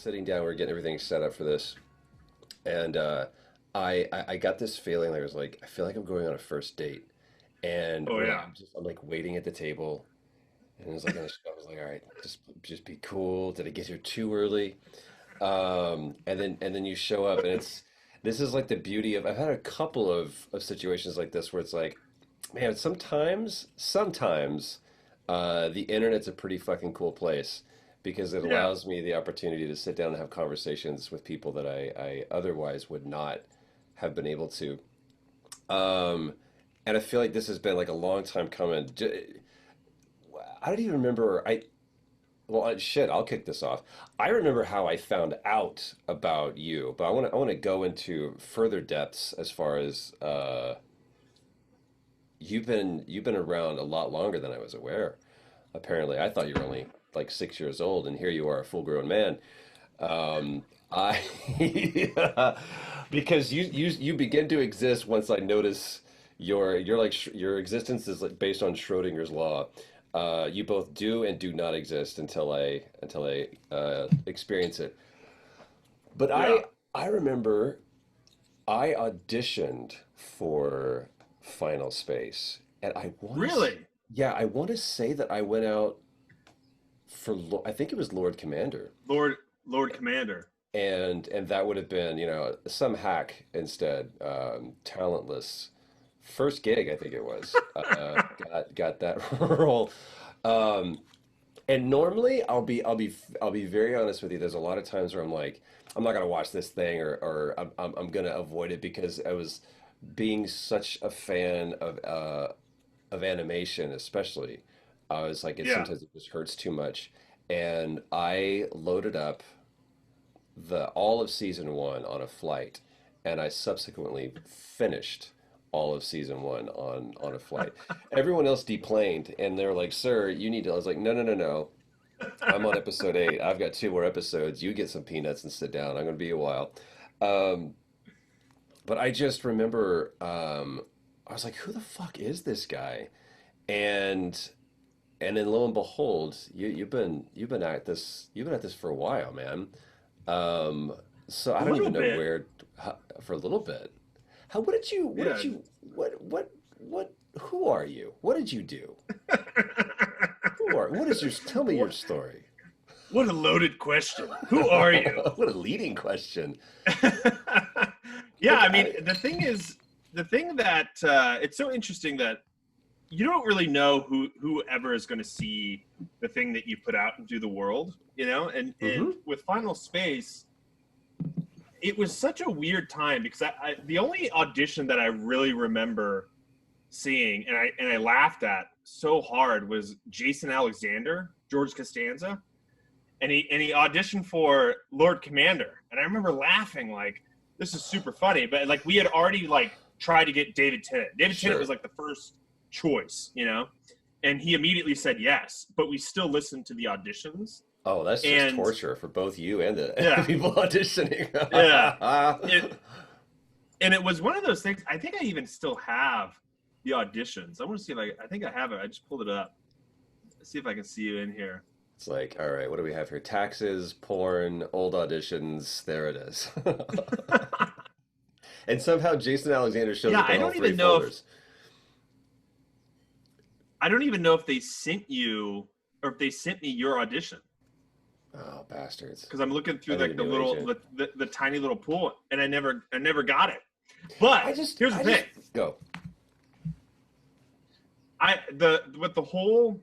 sitting down, we are getting everything set up for this, and I got this feeling like I was like, I feel like I'm going on a first date, and Oh we're like, yeah. I'm like waiting at the table, and it was like, I was like, all right, just be cool. Did I get here too early? And then you show up, and this is like the beauty of I've had a couple of situations like this where it's like, man, sometimes the internet's a pretty fucking cool place because it Yeah. allows me the opportunity to sit down and have conversations with people that I otherwise would not have been able to. Um, and I feel like this has been like a long time coming. I don't even remember. Shit, I'll kick this off. I remember how I found out about you, but I want to go into further depths as far as you've been around a lot longer than I was aware. Apparently, I thought you were only like 6 years old, and here you are, a full-grown man. I because you begin to exist once I notice your existence is like based on Schrodinger's law. You both do and do not exist until I experience it. But Yeah. I remember I auditioned for Final Space, and Really? yeah, I want to say that I went out for I think it was Lord Commander, Lord Commander. and that would have been some hack instead, talentless first gig I think it was, got that role. Um, and normally I'll be very honest with you. There's a lot of times where I'm like, I'm not gonna watch this thing, or I'm gonna avoid it because I was being such a fan of animation, especially. I was like, it Yeah. sometimes it just hurts too much, and I loaded up the all of season one on a flight, and I subsequently finished all of season one on a flight. Everyone else deplaned, and they were like, "Sir, you need to." I was like, "No, no, no, no. I'm on episode eight. I've got two more episodes. You get some peanuts and sit down. I'm going to be a while." Um, but I just remember, I was like, "Who the fuck is this guy?" And and then lo and behold, you've been at this for a while, man. Um, so I A don't little even know bit. for a little bit. What did Yeah. you, who are you? What did you do? Tell me your What story. what a loaded question. Who are you? What a leading question. Yeah, Like I mean, the thing that it's so interesting that you don't really know whoever is going to see the thing that you put out into the world, and hmm with Final Space, it was such a weird time because the only audition that I really remember seeing and I laughed at so hard was Jason Alexander, George Costanza, and he auditioned for Lord Commander, and I remember laughing like this is super funny, but like we had already like tried to get David Tennant. David Tennant was Sure. like the first choice, and he immediately said yes, but we still listened to the auditions, Oh, that's just and torture for both you and the yeah, people auditioning. yeah, it and it was one of those things. I think I even still have the auditions. I want to see if I think I have it. I just pulled it up. Let's see if I can see you in here. It's like, all right, what do we have here? Taxes, porn, old auditions. There it is. And somehow Jason Alexander shows Yeah, up in all three folders. I don't even know if they sent you or if they sent me your audition Oh, bastards. because I'm looking through I need a like the new little agent. the tiny little pool, and I never got it. But here's the I thing: just go. I the with the whole.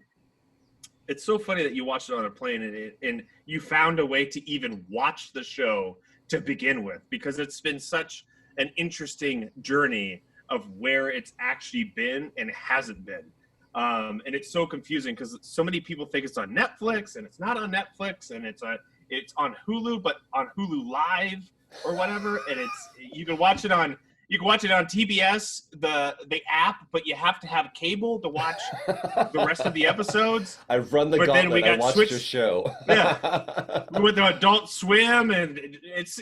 It's so funny that you watched it on a plane and you found a way to even watch the show to begin with because it's been such an interesting journey of where it's actually been and hasn't been. And it's so confusing because so many people think it's on Netflix and it's not on Netflix and it's on Hulu, but on Hulu Live or whatever. And you can watch it on TBS, the app, but you have to have cable to watch the rest of the episodes. I've run the But then we gauntlet. I got watched your switched. show. Yeah, we went to Adult Swim, and it's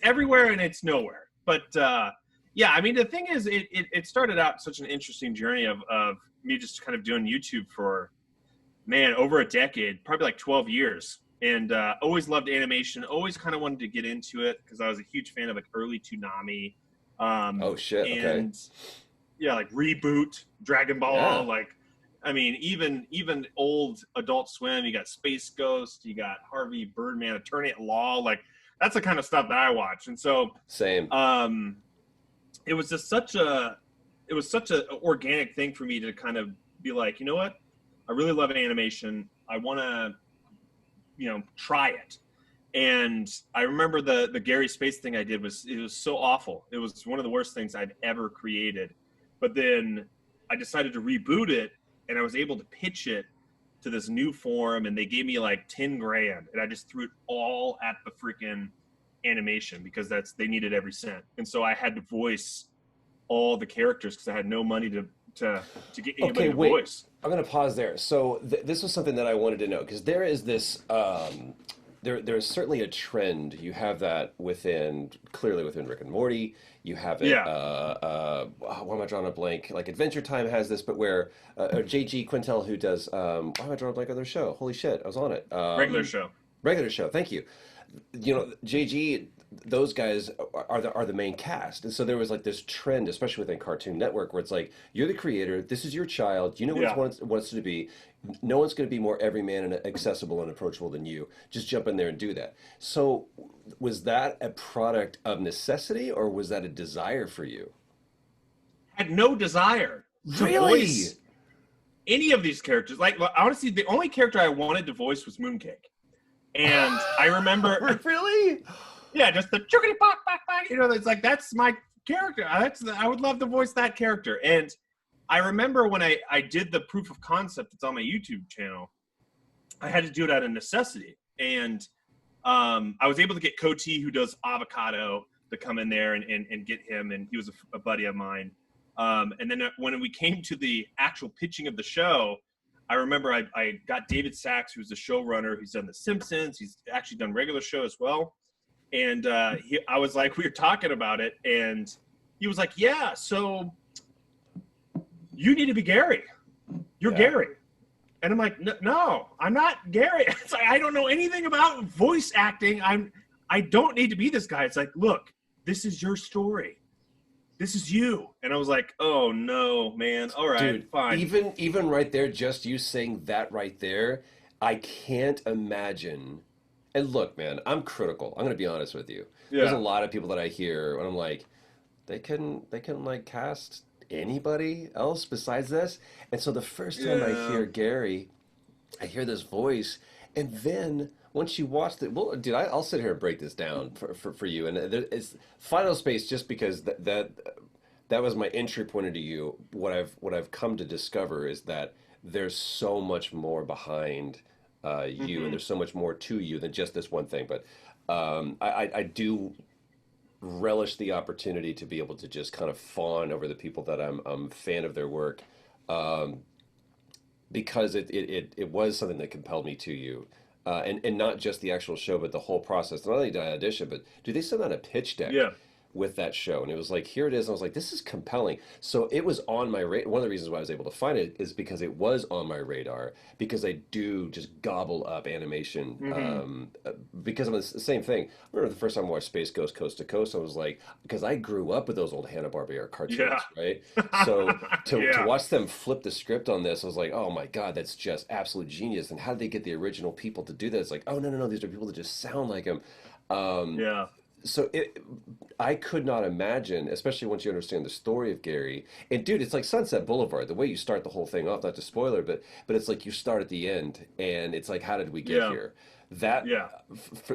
everywhere and it's nowhere. But yeah, I mean the thing is, it started out such an interesting journey of me just kind of doing YouTube for over a decade, probably like 12 years, and always loved animation. Always kind of wanted to get into it because I was a huge fan of like early Toonami, Oh shit. Okay. and yeah, like Reboot, Dragon Yeah. Ball, like I mean, even old Adult Swim. You got Space Ghost, you got Harvey Birdman, Attorney at Law. Like that's the kind of stuff that I watch, and so Same. um, it was just such a organic thing for me to kind of be like, you know what, I really love animation. I want to, try it. And I remember the Gary Space thing I did was so awful. It was one of the worst things I'd ever created. But then I decided to reboot it, and I was able to pitch it to this new forum, and they gave me like 10 grand, and I just threw it all at the freaking animation because they needed every cent. And so I had to voice all the characters because I had no money to get Okay, anybody to wait. voice. I'm gonna pause there. So this was something that I wanted to know because there is this. There is certainly a trend. You have that clearly within Rick and Morty. You have it. Yeah. Why am I drawing a blank? Like Adventure Time has this, but where JG Quintel, who does. Why am I drawing a blank on their show? Holy shit, I was on it. Regular show. Regular show. Thank you. JG, those guys are the main cast, and so there was like this trend, especially within Cartoon Network, where it's like you're the creator, this is your child, you know what Yeah. it wants to be. No one's going to be more everyman and accessible and approachable than you. Just jump in there and do that. So, was that a product of necessity, or was that a desire for you? Had no desire to Really? voice any of these characters. Like honestly, the only character I wanted to voice was Mooncake. And I remember, Really? yeah, just the chickity pop, pop, pop. It's like that's my character. I would love to voice that character. And I remember when I did the proof of concept that's on my YouTube channel, I had to do it out of necessity. And I was able to get Coty, who does Avocado, to come in there and get him. And he was a buddy of mine. And then when we came to the actual pitching of the show, I remember I got David Sachs, who's the showrunner. He's done The Simpsons. He's actually done regular show as well. And I was like, we were talking about it, and he was like, yeah, so you need to be Gary. You're Gary. And I'm like, no, I'm not Gary. It's like, I don't know anything about voice acting. I don't need to be this guy. It's like, look, this is your story. This is you. And I was like, oh no, man. All right, Dude, fine. even right there, just you saying that right there, I can't imagine. And look, man, I'm critical. I'm gonna be honest with you. There's a Yeah. lot of people that I hear, and I'm like, they can like cast anybody else besides this. And so the first time I Yeah. hear Gary, I hear this voice, and then once you watch the well, dude, I'll sit here and break this down for you. And it's Final Space just because that was my entry point into you. What I've come to discover is that there's so much more behind you, and Hmm. there's so much more to you than just this one thing. But I do relish the opportunity to be able to just kind of fawn over the people that I'm a fan of their work, um, because it was something that compelled me to you. And not just the actual show, but the whole process. Not only did I audition, but do they send out a pitch deck Yeah. with that show? And it was like, here it is. And I was like, this is compelling. So it was on my radar. One of the reasons why I was able to find it is because it was on my radar, because I do just gobble up animation. Hmm. Because I'm the same thing. I remember the first time I watched Space Ghost Coast to Coast, I was like, because I grew up with those old Hanna-Barbera cartoons, Yeah. right? So to Yeah. watch them flip the script on this, I was like, oh my God, that's just absolute genius. And how did they get the original people to do that? It's like, oh no, no, no, these are people that just sound like them. Um, Yeah. so I could not imagine, especially once you understand the story of Gary. And dude, it's like Sunset Boulevard. The way you start the whole thing off, not to spoiler, but it's like you start at the end, and it's like, how did we get Yeah. here? That Yeah.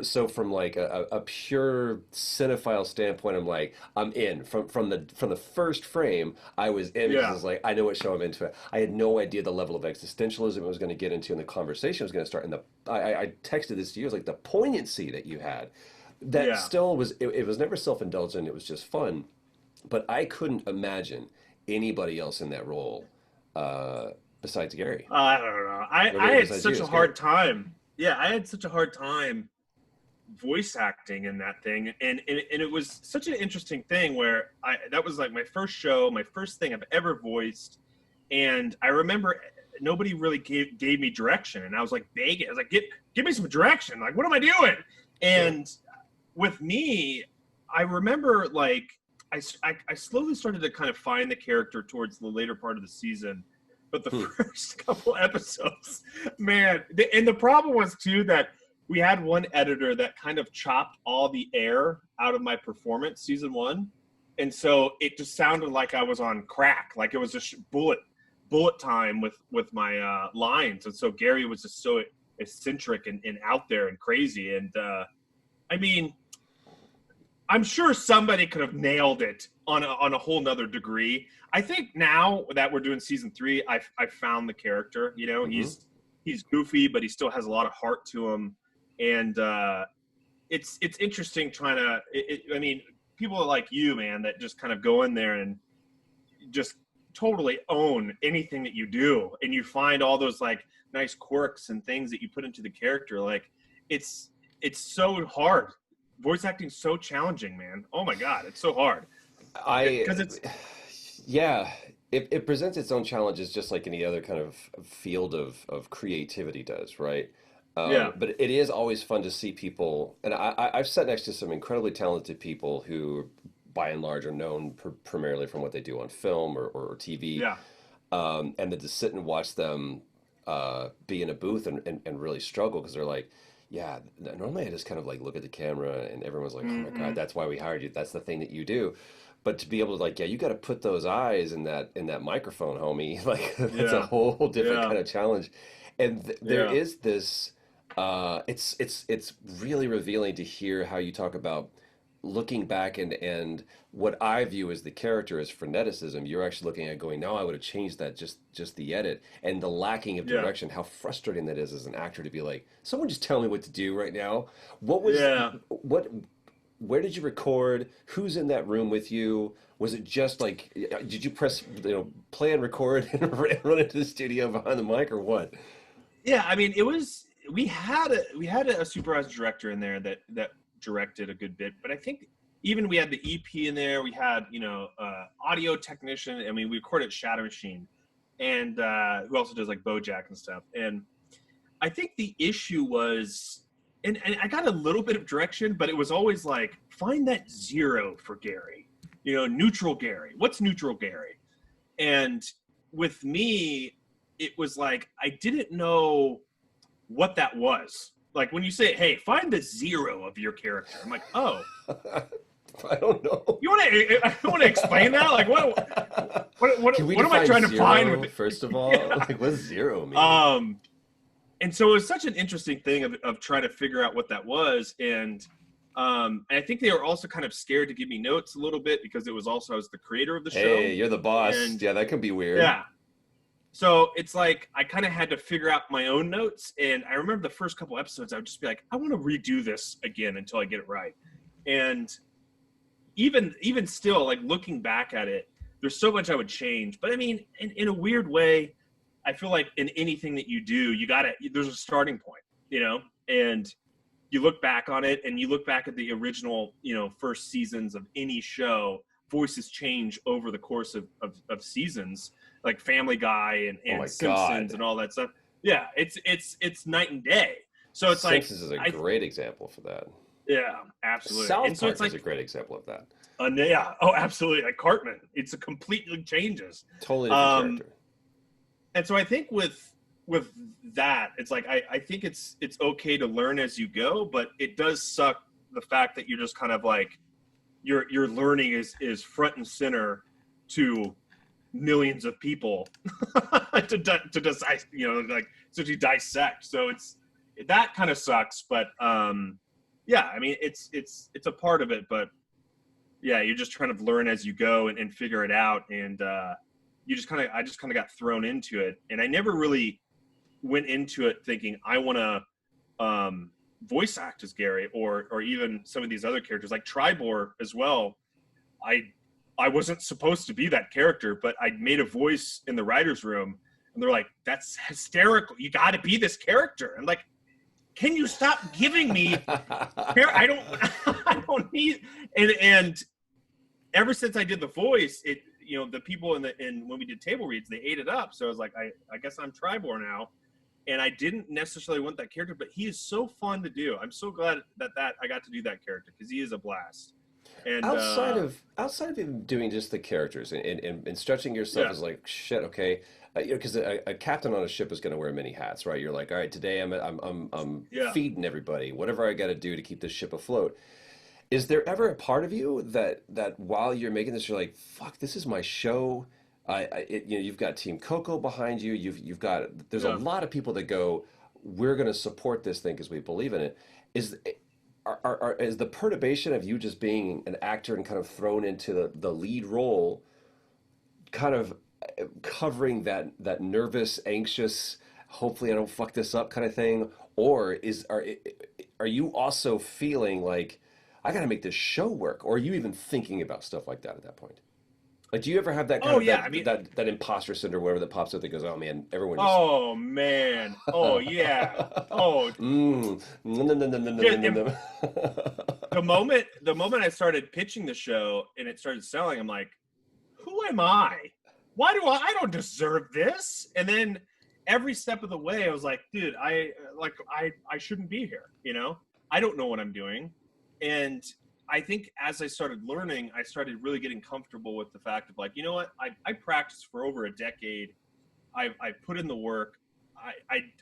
so from like a pure cinephile standpoint, I'm like, I'm in from the first frame. I was in because I Yeah. was like, I know what show I'm into. I had no idea the level of existentialism it was going to get into, and the conversation was going to start. And I texted this to you. It was like the poignancy that you had. That Yeah. still was it was never self-indulgent. It was just fun, but I couldn't imagine anybody else in that role besides Gary. I don't know. I Nobody had besides you. such a It's Gary. hard time. Yeah, I had such a hard time voice acting in that thing, and it was such an interesting thing where that was like my first show, my first thing I've ever voiced, and I remember nobody really gave me direction, and I was like begging. I was like, give me some direction. Like, what am I doing? And with me, I remember like I slowly started to kind of find the character towards the later part of the season, but the first couple episodes, man, and the problem was too that we had one editor that kind of chopped all the air out of my performance season 1, and so it just sounded like I was on crack, like it was just bullet time with my lines, and so Gary was just so eccentric and out there and crazy, and I mean, I'm sure somebody could have nailed it on a whole nother degree. I think now that we're doing season 3, I've found the character. You know, he's goofy, but he still has a lot of heart to him, and it's interesting trying to. I mean, people like you, man, that just kind of go in there and just totally own anything that you do, and you find all those like nice quirks and things that you put into the character. Like, it's so hard. Voice acting is so challenging, man. Oh my God, it's so hard. Because it presents its own challenges just like any other kind of field of creativity does, right? But it is always fun to see people, and I've sat next to some incredibly talented people who, by and large, are known primarily from what they do on film or TV. And then to sit and watch them be in a booth and really struggle because they're like, yeah, normally I just kind of like look at the camera and everyone's like, oh my God, that's why we hired you. That's the thing that you do. But to be able to like, yeah, you got to put those eyes in that microphone, homie. Like that's a whole different kind of challenge. And there is this, it's really revealing to hear how you talk about looking back and what I view as the character as freneticism. You're actually looking at going, no, I would have changed that, just the edit and the lacking of direction. How frustrating that is as an actor to be like, someone just tell me what to do right now. What was where did you record? Who's in that room with you? Was it just like, did you press play and record and run into the studio behind the mic or what? Yeah, I mean, we had a supervised director in there that directed a good bit, but I think even we had the EP in there. We had audio technician. I mean, we recorded Shadow Machine, and who also does like BoJack and stuff. And I think the issue was, and I got a little bit of direction, but it was always like, find that 0 for Gary, neutral Gary. What's neutral Gary? And with me, it was like I didn't know what that was. Like when you say, "Hey, find the 0 of your character," I'm like, "Oh, I don't know." You want to explain that? Like what am I trying to find with it? First of all, like what's 0 mean? And so it was such an interesting thing of trying to figure out what that was, and I think they were also kind of scared to give me notes a little bit because it was also I was the creator of the show. Hey, you're the boss. And, yeah, that could be weird. Yeah. So it's like I kind of had to figure out my own notes, and I remember the first couple episodes I would just be like, I want to redo this again until I get it right. And even still, like looking back at it, there's so much I would change. But I mean, in a weird way, I feel like in anything that you do, there's a starting point, and you look back on it and you look back at the original, first seasons of any show, voices change over the course of seasons, like Family Guy and Simpsons and all that stuff. Yeah, it's night and day. So it's Simpsons is a great example for that. Yeah, absolutely. South Park is a great example of that. Yeah, absolutely. Like Cartman, it's a completely changes. Totally different character. And so I think with that, it's like I think it's okay to learn as you go, but it does suck the fact that you're just kind of like your learning is front and center to millions of people to decide, like to dissect. So that kind of sucks, but yeah, I mean it's a part of it, but yeah, you're just trying to learn as you go and figure it out, and I just kind of got thrown into it, and I never really went into it thinking I want to voice act as Gary or even some of these other characters like Tribor as well. I wasn't supposed to be that character, but I made a voice in the writer's room, and they're like, "That's hysterical! You got to be this character." I'm like, "Can you stop giving me? I don't need." And ever since I did the voice, the people in when we did table reads, they ate it up. So I was like, I guess I'm Tribor now, and I didn't necessarily want that character, but he is so fun to do. I'm so glad that I got to do that character because he is a blast. And Outside of even doing just the characters and stretching yourself yeah, is like shit. Okay, because a captain on a ship is going to wear many hats, right? You're like, all right, today I'm yeah. feeding everybody, whatever I got to do to keep this ship afloat. Is there ever a part of you that while you're making this, you're like, fuck, this is my show. You've got Team Coco behind you. You've got there's a Yeah. lot of people that go, we're going to support this thing because we believe in it. Is is the perturbation of you just being an actor and kind of thrown into the lead role, kind of covering that nervous, anxious, hopefully I don't fuck this up kind of thing, or are you also feeling like I got to make this show work, or are you even thinking about stuff like that at that point? Like, do you ever have that kind Oh of yeah. I mean, that imposter syndrome, whatever that pops up that goes, oh man, everyone just oh man. Oh yeah. Oh, no, no, no, no, no, no, just no, no. the moment I started pitching the show and it started selling, I'm like, who am I? Why do I don't deserve this? And then every step of the way, I was like, dude, I shouldn't be here. I don't know what I'm doing. And I think as I started learning, I started really getting comfortable with the fact of like, you know what? I practiced for over a decade. I put in the work.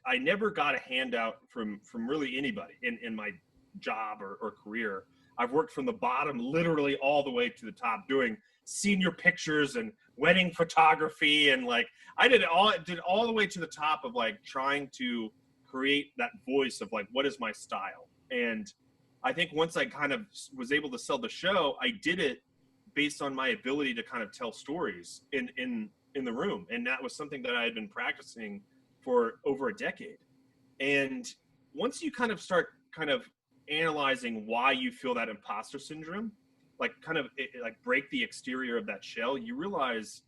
I never got a handout from really anybody in my job or career. I've worked from the bottom literally all the way to the top, doing senior pictures and wedding photography, and like I did all the way to the top of like trying to create that voice of like what is my style. And I think once I kind of was able to sell the show, I did it based on my ability to kind of tell stories in the room, and that was something that I had been practicing for over a decade. And once you kind of start kind of analyzing why you feel that imposter syndrome, like kind of like break the exterior of that shell, you realize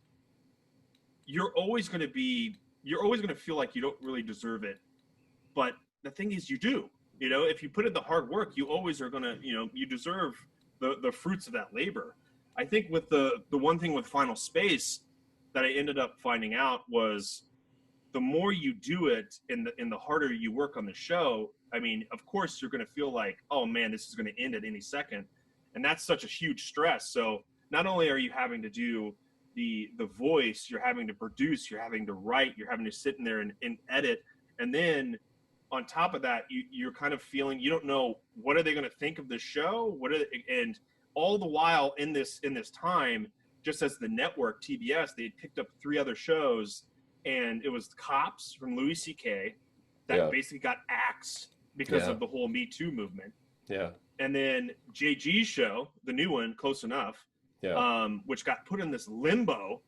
you're always going to feel like you don't really deserve it. But the thing is, you do. If you put in the hard work, you always are going to, you deserve the fruits of that labor. I think with the one thing with Final Space that I ended up finding out was the more you do it and the harder you work on the show, I mean, of course you're going to feel like, oh man, this is going to end at any second. And that's such a huge stress. So not only are you having to do the voice, you're having to produce, you're having to write, you're having to sit in there and edit. And then on top of that, you're kind of feeling, you don't know, what are they going to think of the show? And all the while in this time, just as the network TBS, they had picked up 3 other shows, and it was Cops from Louis C.K. that Yeah, basically got axed because yeah, of the whole Me Too movement. yeah, And then JG's show, the new one, Close Enough, yeah. which got put in this limbo.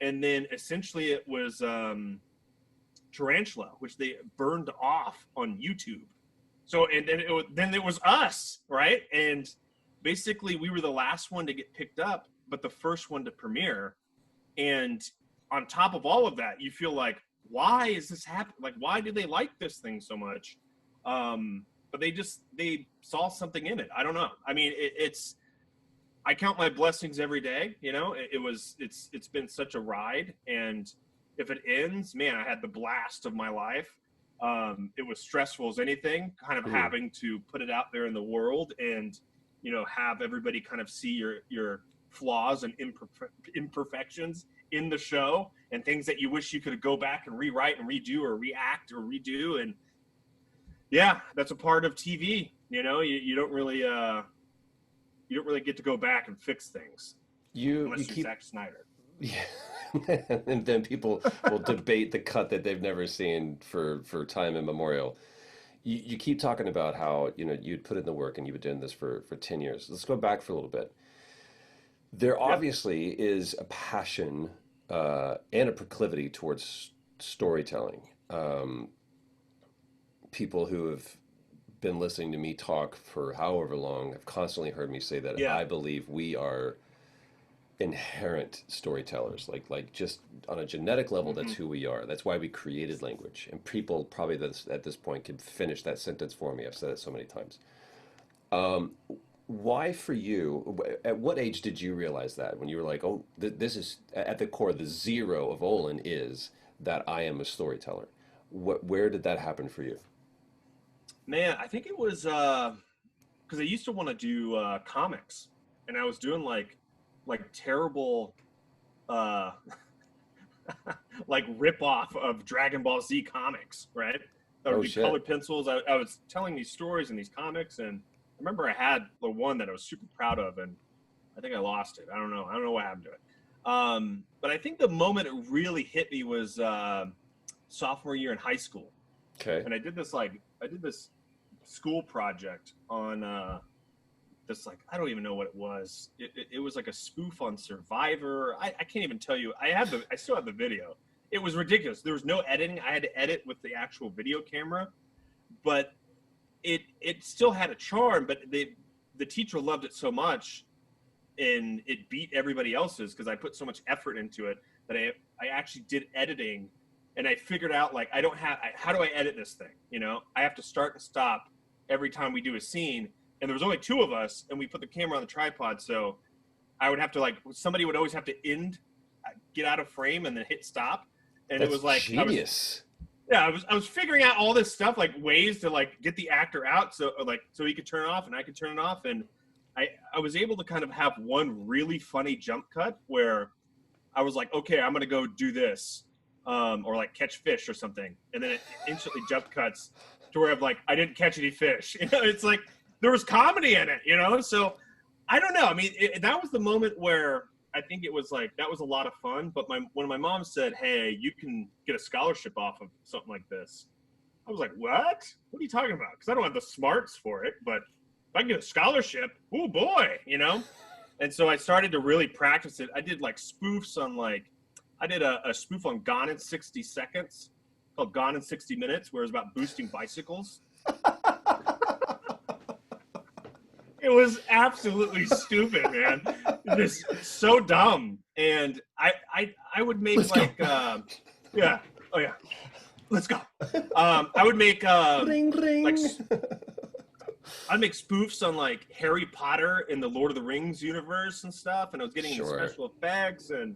And then essentially it was Tarantula, which they burned off on YouTube. So, and then it was us, right? And basically we were the last one to get picked up, but the first one to premiere. And on top of all of that, you feel like, why is this happening? Like, why do they like this thing so much? But they saw something in it. I don't know. I mean, I count my blessings every day. It's been such a ride, and if it ends, man, I had the blast of my life. It was stressful as anything, kind of Mhm. having to put it out there in the world, and have everybody kind of see your flaws and imperfections in the show, and things that you wish you could go back and rewrite and redo or react or redo. And yeah, that's a part of TV. You don't really get to go back and fix things You unless you're keep Zack Snyder. yeah. And then people will debate the cut that they've never seen for time immemorial. You keep talking about how you'd put in the work and you've been doing this for 10 years. Let's go back for a little bit. There Yep. obviously is a passion and a proclivity towards storytelling. People who have been listening to me talk for however long have constantly heard me say that Yeah. I believe we are inherent storytellers, like just on a genetic level. That's Hmm. who we are. That's why we created language, and people probably at this point can finish that sentence for me. I've said it so many times. Why for you? At what age did you realize that when you were like, oh, this is at the core, the zero of Olin is that I am a storyteller. Where did that happen for you? Man, I think it was because I used to want to do comics, and I was doing like terrible uh like rip off of Dragon Ball Z comics, right? That would Oh be shit, colored pencils. I was telling these stories in these comics, and I remember I had the one that I was super proud of, and I think I lost it. I don't know. I don't know what happened to it. But I think the moment it really hit me was sophomore year in high school, okay. and I did this school project on this like I don't even know what it was. It was like a spoof on Survivor. I can't even tell you. I still have the video. It was ridiculous. There was no editing. I had to edit with the actual video camera, but it still had a charm. But the teacher loved it so much, and it beat everybody else's because I put so much effort into it that I actually did editing, and I figured out like I don't have how do I edit this thing? You know, I have to start and stop every time we do a scene, and there was only two of us, and we put the camera on the tripod, so I would have to like somebody would always have to get out of frame and then hit stop, and it That's was like I was genius. yeah I was figuring out all this stuff like ways to like get the actor out so he could turn it off and I could turn it off, and I was able to kind of have one really funny jump cut where I was like, okay, I'm gonna go do this, or like catch fish or something, and then it instantly jump cuts to where I'm like, I didn't catch any fish. You know, it's like there was comedy in it. You know, so I don't know. I mean, that was the moment where I think it was like that was a lot of fun. But when my mom said, "Hey, you can get a scholarship off of something like this," I was like, "What? What are you talking about?" Because I don't have the smarts for it, but if I can get a scholarship, oh boy, you know. And so I started to really practice it. I did like spoofs on like, I did a spoof on Gone in 60 Seconds called Gone in 60 Minutes, where it was about boosting bicycles. It was absolutely stupid, man. Just so dumb. And I would make Let's go. like, yeah, oh yeah, let's go. I would make Ring like ring. I'd make spoofs on like Harry Potter in the Lord of the Rings universe and stuff, and I was getting into Sure. special effects, and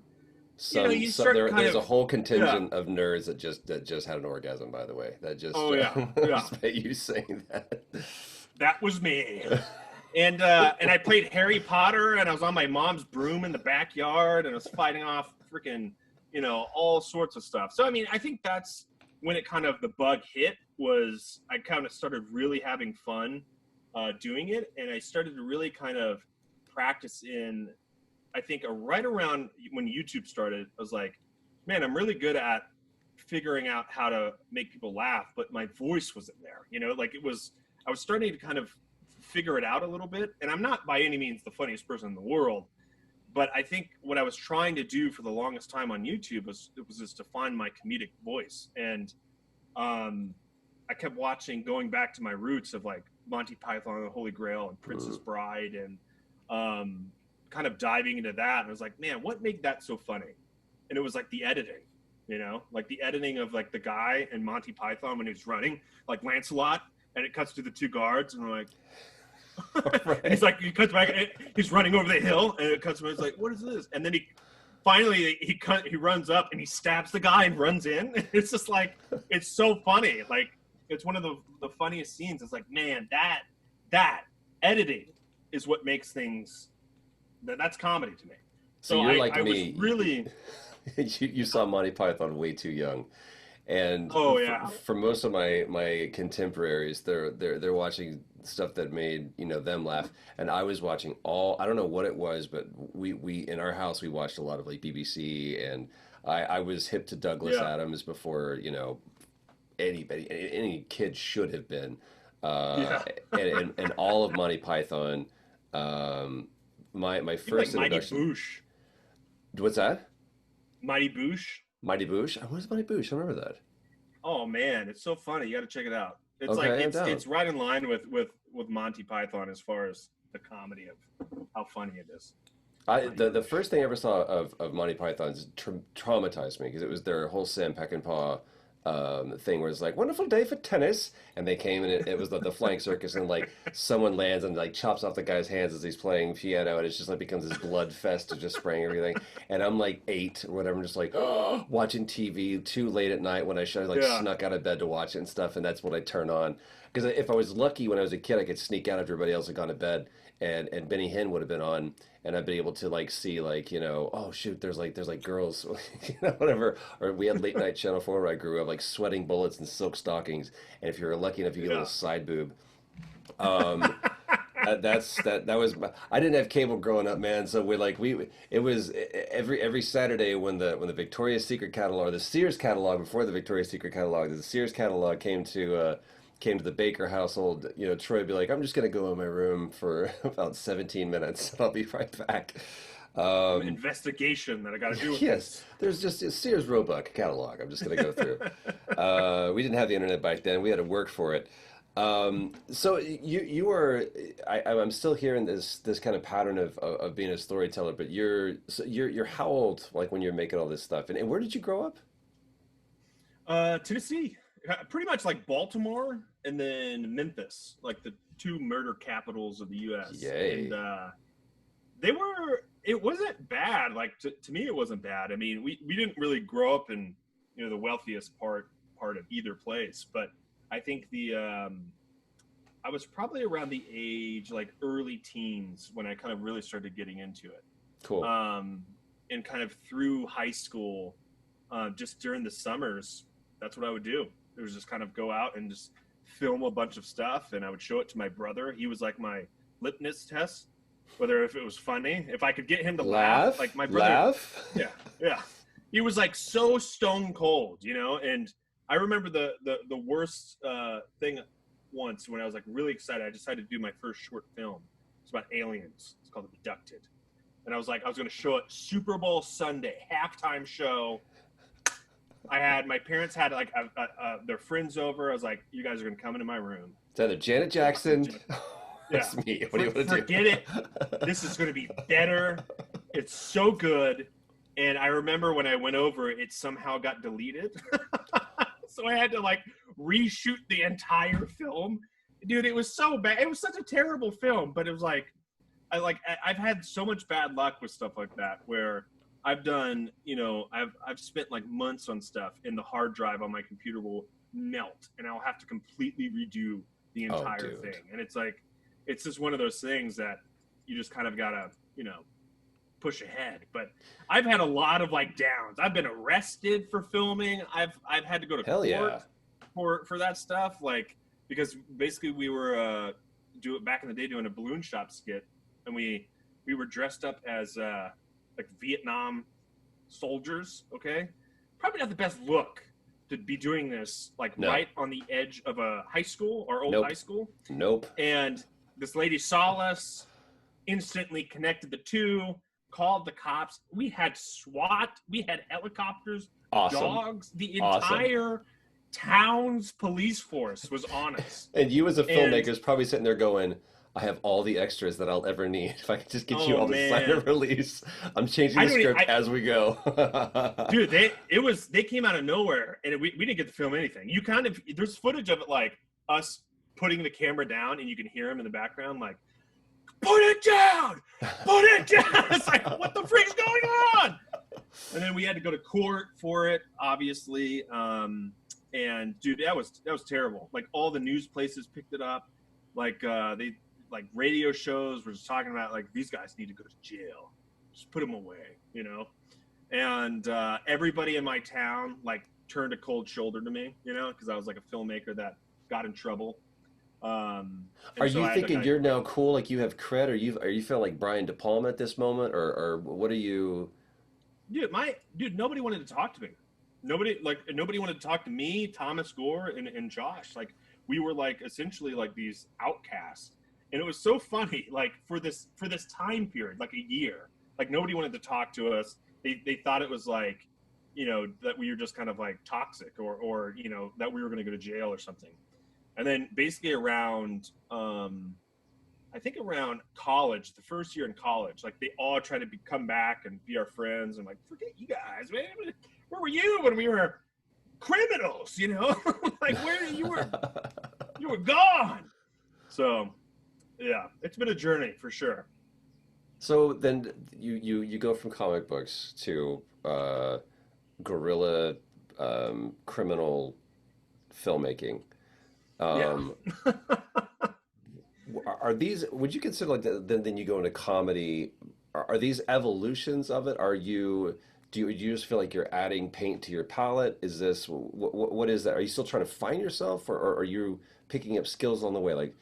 you Some start kind there's of a whole yeah, contingent of nerds that just had an orgasm. By the way, that just oh yeah, yeah, just by you saying that. that was me. And I played Harry Potter, and I was on my mom's broom in the backyard, and I was fighting off freaking all sorts of stuff. So I mean, I think that's when it kind of the bug hit was I kind of started really having fun doing it, and I started to really kind of practice in I think right around when YouTube started, I was like, man, I'm really good at figuring out how to make people laugh, but my voice wasn't there. Like I was starting to kind of figure it out a little bit. And I'm not by any means the funniest person in the world, but I think what I was trying to do for the longest time on YouTube was just to find my comedic voice. And I kept watching, going back to my roots of like Monty Python and the Holy Grail and Princess Bride and kind of diving into that. And I was like, man, what made that so funny? And it was like the editing, like the editing of like the guy in Monty Python when he was running, like Lancelot, and it cuts to the two guards, and I'm like, and he's Right. like, he cuts back, he's running over the hill, and it cuts to him, it's like, what is this? And then he finally he runs up and he stabs the guy and runs in. It's just like it's so funny. Like it's one of the funniest scenes. It's like, man, that editing is what makes things that's comedy to me. So So you're I, like I was me. really You saw Monty Python way too young, and oh yeah. for most of my contemporaries, they're watching stuff that made them laugh, and I was watching I don't know what it was, but we in our house we watched a lot of like BBC, and I was hip to Douglas Yeah. Adams before any kid should have been, uh, Yeah. and all of Monty Python. My You like first Mighty introduction. Boosh. What's that? Mighty Boosh. Mighty Boosh? What is Mighty Boosh? I remember that. Oh man, it's so funny. You got to check it out. It's like Okay, I'm down. it's right in line with Monty Python as far as the comedy of how funny it is. Mighty The Boosh. first thing I ever saw of Monty Python's traumatized me because it was their whole Sam Peckinpah thing where it's like wonderful day for tennis, and they came and it was the flying circus, and like someone lands and like chops off the guy's hands as he's playing piano, and it's just like becomes this blood fest of just spraying everything. And I'm like 8 or whatever, I'm just like watching TV too late at night when I should have like Yeah. snuck out of bed to watch it and stuff, and that's what I turn on. Because if I was lucky when I was a kid, I could sneak out after everybody else had gone to bed, and Benny Hinn would have been on, and I'd be able to like see like oh shoot, there's like girls, whatever. Or we had late night Channel 4 where I grew up, like sweating bullets and silk stockings, and if you were lucky enough, you get a little Yeah. side boob. Um, that was I didn't have cable growing up, man. So we it was every Saturday when the Victoria's Secret catalog, the Sears catalog before the Victoria's Secret catalog, the Sears catalog came to the Baker household. Troy would be like, I'm just gonna go in my room for about 17 minutes. I'll be right back. Some Um, investigation that I got to do with yes, this. there's just a Sears Roebuck catalog. I'm just gonna go through. We didn't have the internet back then. We had to work for it. So you are I'm still hearing this kind of pattern of being a storyteller, but you're how old like when you're making all this stuff, and where did you grow up? Tennessee, pretty much like Baltimore and then Memphis, like the two murder capitals of the U.S. And Yay. they were. It wasn't bad. Like to me, it wasn't bad. I mean, we didn't really grow up in the wealthiest part of either place, but I think I was probably around the age like early teens when I kind of really started getting into it. Cool. And kind of through high school, just during the summers, that's what I would do. It was just kind of go out and just film a bunch of stuff, and I would show it to my brother. He was like my litmus test, whether if it was funny, if I could get him to laugh. Laugh, Like my brother, laugh. yeah, yeah. He was like so stone cold, and I remember the worst thing once when I was like really excited. I decided to do my first short film. It's about aliens. It's called Abducted. And I was like, I was going to show it Super Bowl Sunday, halftime show. My parents had like their friends over. I was like, you guys are going to come into my room. It's either Janet Jackson. Yeah. That's me. What do you want to do? Forget it. This is going to be better. It's so good. And I remember when I went over, it somehow got deleted. So I had to like reshoot the entire film. Dude, it was so bad. It was such a terrible film, but it was like, I've had so much bad luck with stuff like that where I've done, I've spent like months on stuff and the hard drive on my computer will melt and I'll have to completely redo the entire dude. thing. And it's like, it's just one of those things that you just kind of gotta, push ahead. But I've had a lot of like downs. I've been arrested for filming. I've had to go to Hell court yeah. for that stuff. Like, because basically we were back in the day doing a balloon shop skit, and we were dressed up as like Vietnam soldiers. Okay, probably not the best look to be doing this like No. right on the edge of a high school, our old Nope. high school. Nope. And this lady saw us, instantly connected the two, called the cops. We had SWAT, we had helicopters, Awesome. dogs, the Awesome. entire town's police force was on us. And you as a And- filmmaker is probably sitting there going, I have all the extras that I'll ever need. If I could just get you Oh, all the sign man. and release. I'm changing I the don't even- script as we go. Dude, they came out of nowhere, and we didn't get to film anything. You kind of, there's footage of it like us putting the camera down, and you can hear him in the background like, put it down, put it down. It's like, what the freak's going on? And then we had to go to court for it, obviously. And dude, that was terrible. Like all the news places picked it up. Like like radio shows were just talking about like, these guys need to go to jail. Just put them away, And everybody in my town like turned a cold shoulder to me, because I was like a filmmaker that got in trouble. And Are so you I had to, thinking like, you're now cool, like you have cred, or are you feeling like Brian De Palma at this moment, or what are you? dude, nobody wanted to talk to me. Nobody wanted to talk to me, Thomas Gore, and Josh. Like we were like essentially like these outcasts. And it was so funny, like for this time period, like a year, like nobody wanted to talk to us. They thought it was like, that we were just kind of like toxic or that we were going to go to jail or something. And then basically around, I think around college, the first year in college, like they all tried to come back and be our friends. And like, forget you guys, man. Where were you when we were criminals, you know, like where you were gone. So yeah, it's been a journey for sure. So then you go from comic books to guerrilla criminal filmmaking. Yeah. Um, are these, would you consider like then you go into comedy? Are these evolutions of it? Do you just feel like you're adding paint to your palette? Is this what is that? Are you still trying to find yourself, or are you picking up skills on the way? Like,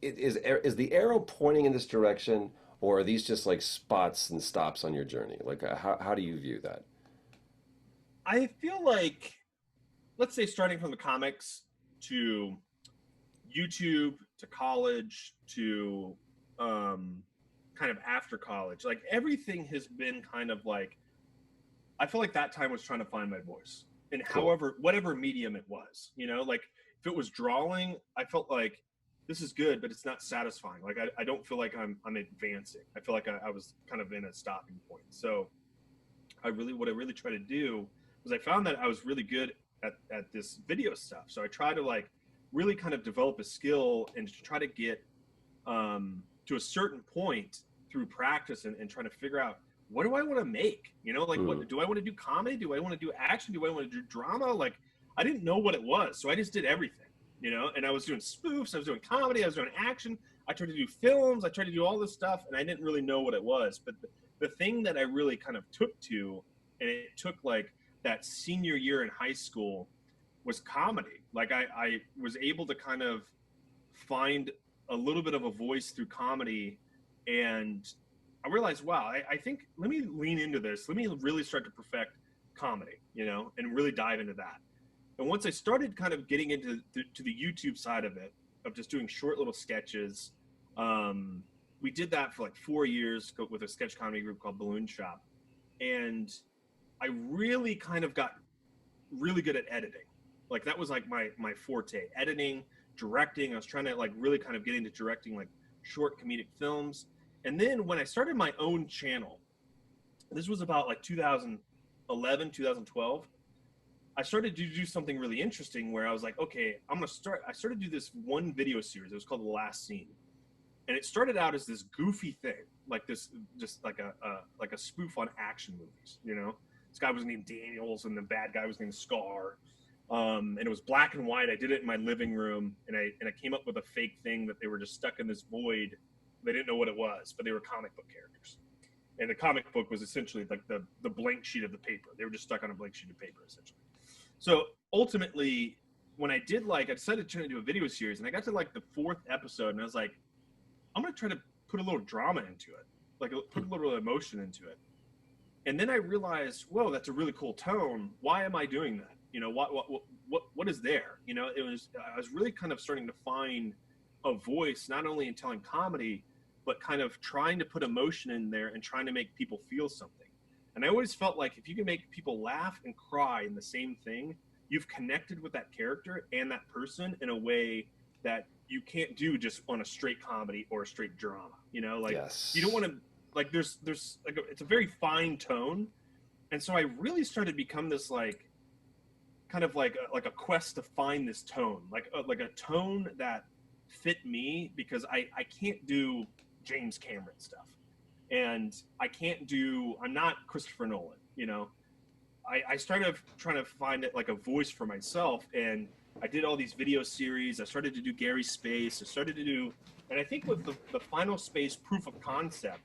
is the arrow pointing in this direction, or are these just like spots and stops on your journey? Like, how do you view that? I feel like, let's say starting from the comics to YouTube to college to um, kind of after college, like everything has been kind of like, I feel like that time was trying to find my voice in Cool. however, whatever medium it was, you know, like if it was drawing, I felt like this is good, but it's not satisfying. Like I don't feel like I'm advancing. I feel like I was kind of in a stopping point. So what I really try to do was I found that I was really good at this video stuff. So I try to like really kind of develop a skill and to try to get to a certain point through practice and trying to figure out what do I want to make? You know, like Hmm. what do I want to do comedy? Do I want to do action? Do I want to do drama? Like I didn't know what it was. So I just did everything, you know, and I was doing spoofs, I was doing comedy, I was doing action. I tried to do films, I tried to do all this stuff, and I didn't really know what it was. But the thing that I really kind of took to, and it took like that senior year in high school, was comedy. Like I was able to kind of find a little bit of a voice through comedy, and I realized, wow, I think let me lean into this. Let me really start to perfect comedy, you know, and really dive into that. And once I started kind of getting into to the YouTube side of it, of just doing short little sketches, um, we did that for like 4 years with a sketch comedy group called Balloon Shop, and I really kind of got really good at editing. Like that was like my forte, editing, directing. I was trying to like really kind of get into directing like short comedic films. And then when I started my own channel, this was about like 2011, 2012. I started to do something really interesting where I was like, okay, I started to do this one video series. It was called The Last Scene. And it started out as this goofy thing, like this, just like a spoof on action movies, you know? This guy was named Daniels and the bad guy was named Scar. And it was black and white. I did it in my living room, and I came up with a fake thing that they were just stuck in this void. They didn't know what it was, but they were comic book characters. And the comic book was essentially like the blank sheet of the paper. They were just stuck on a blank sheet of paper, essentially. So ultimately, when I decided to turn it into a video series, and I got to like the fourth episode, and I was like, I'm gonna try to put a little drama into it, like put a little emotion into it. And then I realized, whoa, that's a really cool tone. Why am I doing that? You know, what is there? You know, I was really kind of starting to find a voice, not only in telling comedy, but kind of trying to put emotion in there and trying to make people feel something. And I always felt like if you can make people laugh and cry in the same thing, you've connected with that character and that person in a way that you can't do just on a straight comedy or a straight drama. You know, like you don't Yes. want to like there's like it's a very fine tone, and so I really started to become this like kind of like a quest to find this tone, like a tone that fit me because I can't do James Cameron stuff, and I'm not Christopher Nolan, you know. I started trying to find it like a voice for myself, and I did all these video series. I started to do Gary Space. I started to do, and I think with the Final Space proof of concept,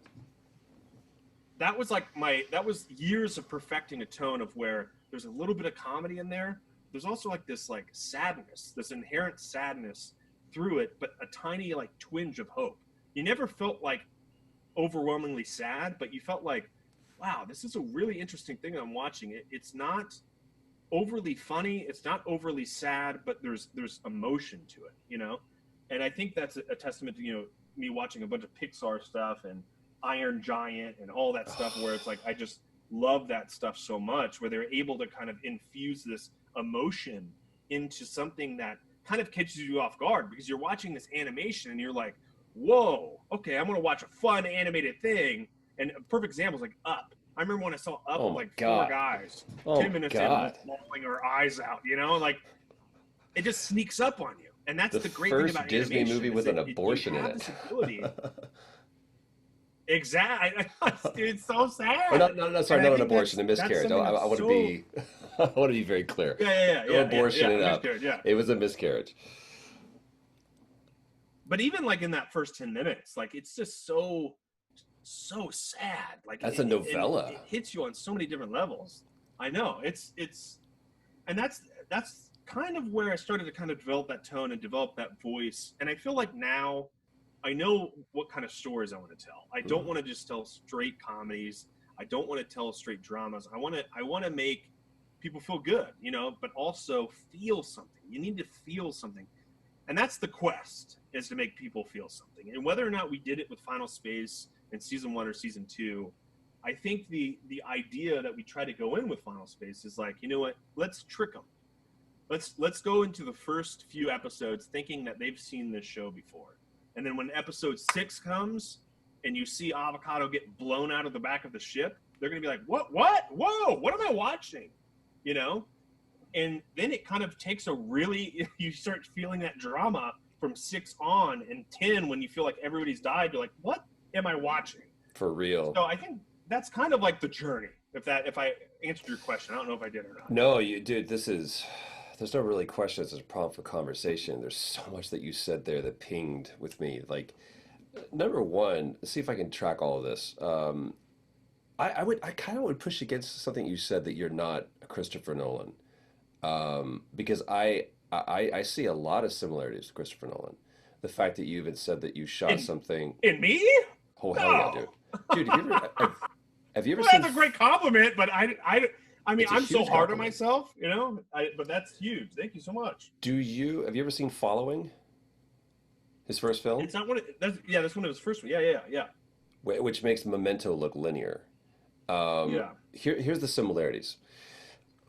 that was years of perfecting a tone of where there's a little bit of comedy in there. There's also like this like sadness, this inherent sadness through it, but a tiny like twinge of hope. You never felt like overwhelmingly sad, but you felt like, wow, this is a really interesting thing I'm watching. It's not overly funny, it's not overly sad, but there's emotion to it, you know. And I think that's a testament to, you know, me watching a bunch of Pixar stuff and Iron Giant and all that stuff, where it's like I just love that stuff so much, where they're able to kind of infuse this emotion into something that kind of catches you off guard because you're watching this animation and you're like, whoa, okay, I'm gonna watch a fun animated thing. And a perfect example is like Up. I remember when I saw Up Oh with my like four God. guys, Oh 10 my minutes in, we're God. bawling our eyes out, you know, like it just sneaks up on you. And that's The the great thing first about Disney animation movie is with that an you abortion in have it. this ability. Exactly. Dude, it's so Or sad. not, no, no, sorry, And I not an think abortion, a that's miscarriage. something I that's want to so, be, I want to be very clear. No abortion yeah. it A up. miscarriage, yeah. It was a miscarriage. But even like in that first 10 minutes, like it's just so sad. Like That's a and novella. it hits you on so many different levels. I know. It's and that's kind of where I started to kind of develop that tone and develop that voice. And I feel like now I know what kind of stories I want to tell. I don't Mhm. want to just tell straight comedies. I don't want to tell straight dramas. I want to make people feel good, you know, but also feel something. You need to feel something. And that's the quest, is to make people feel something. And whether or not we did it with Final Space in season 1 or season 2, I think the idea that we try to go in with Final Space is like, you know what? Let's trick them. Let's go into the first few episodes thinking that they've seen this show before. And then when episode 6 comes and you see Avocado get blown out of the back of the ship, they're going to be like, "What? Whoa, what am I watching?" You know? And then it kind of takes a really you start feeling that drama from 6 on, and 10 when you feel like everybody's died, you're like, "What am I watching?" For real. So I think that's kind of like the journey. If I answered your question, I don't know if I did or not. No, dude, there's no really question. It's a problem for conversation. There's so much that you said there that pinged with me. Like, number one, let's see if I can track all of this. I kind of would push against something you said that you're not a Christopher Nolan. Because I see a lot of similarities to Christopher Nolan. The fact that you even said that you shot In something. in me? Oh hell yeah, No. dude! Dude, have you ever Well, seen? that's a great compliment, but I mean, It's a I'm so huge hard on compliment. myself, you know. But that's huge. Thank you so much. Have you ever seen Following? His first film, It's not one. That's one of his first one. Yeah. which makes Memento look linear. Yeah. Here's the similarities.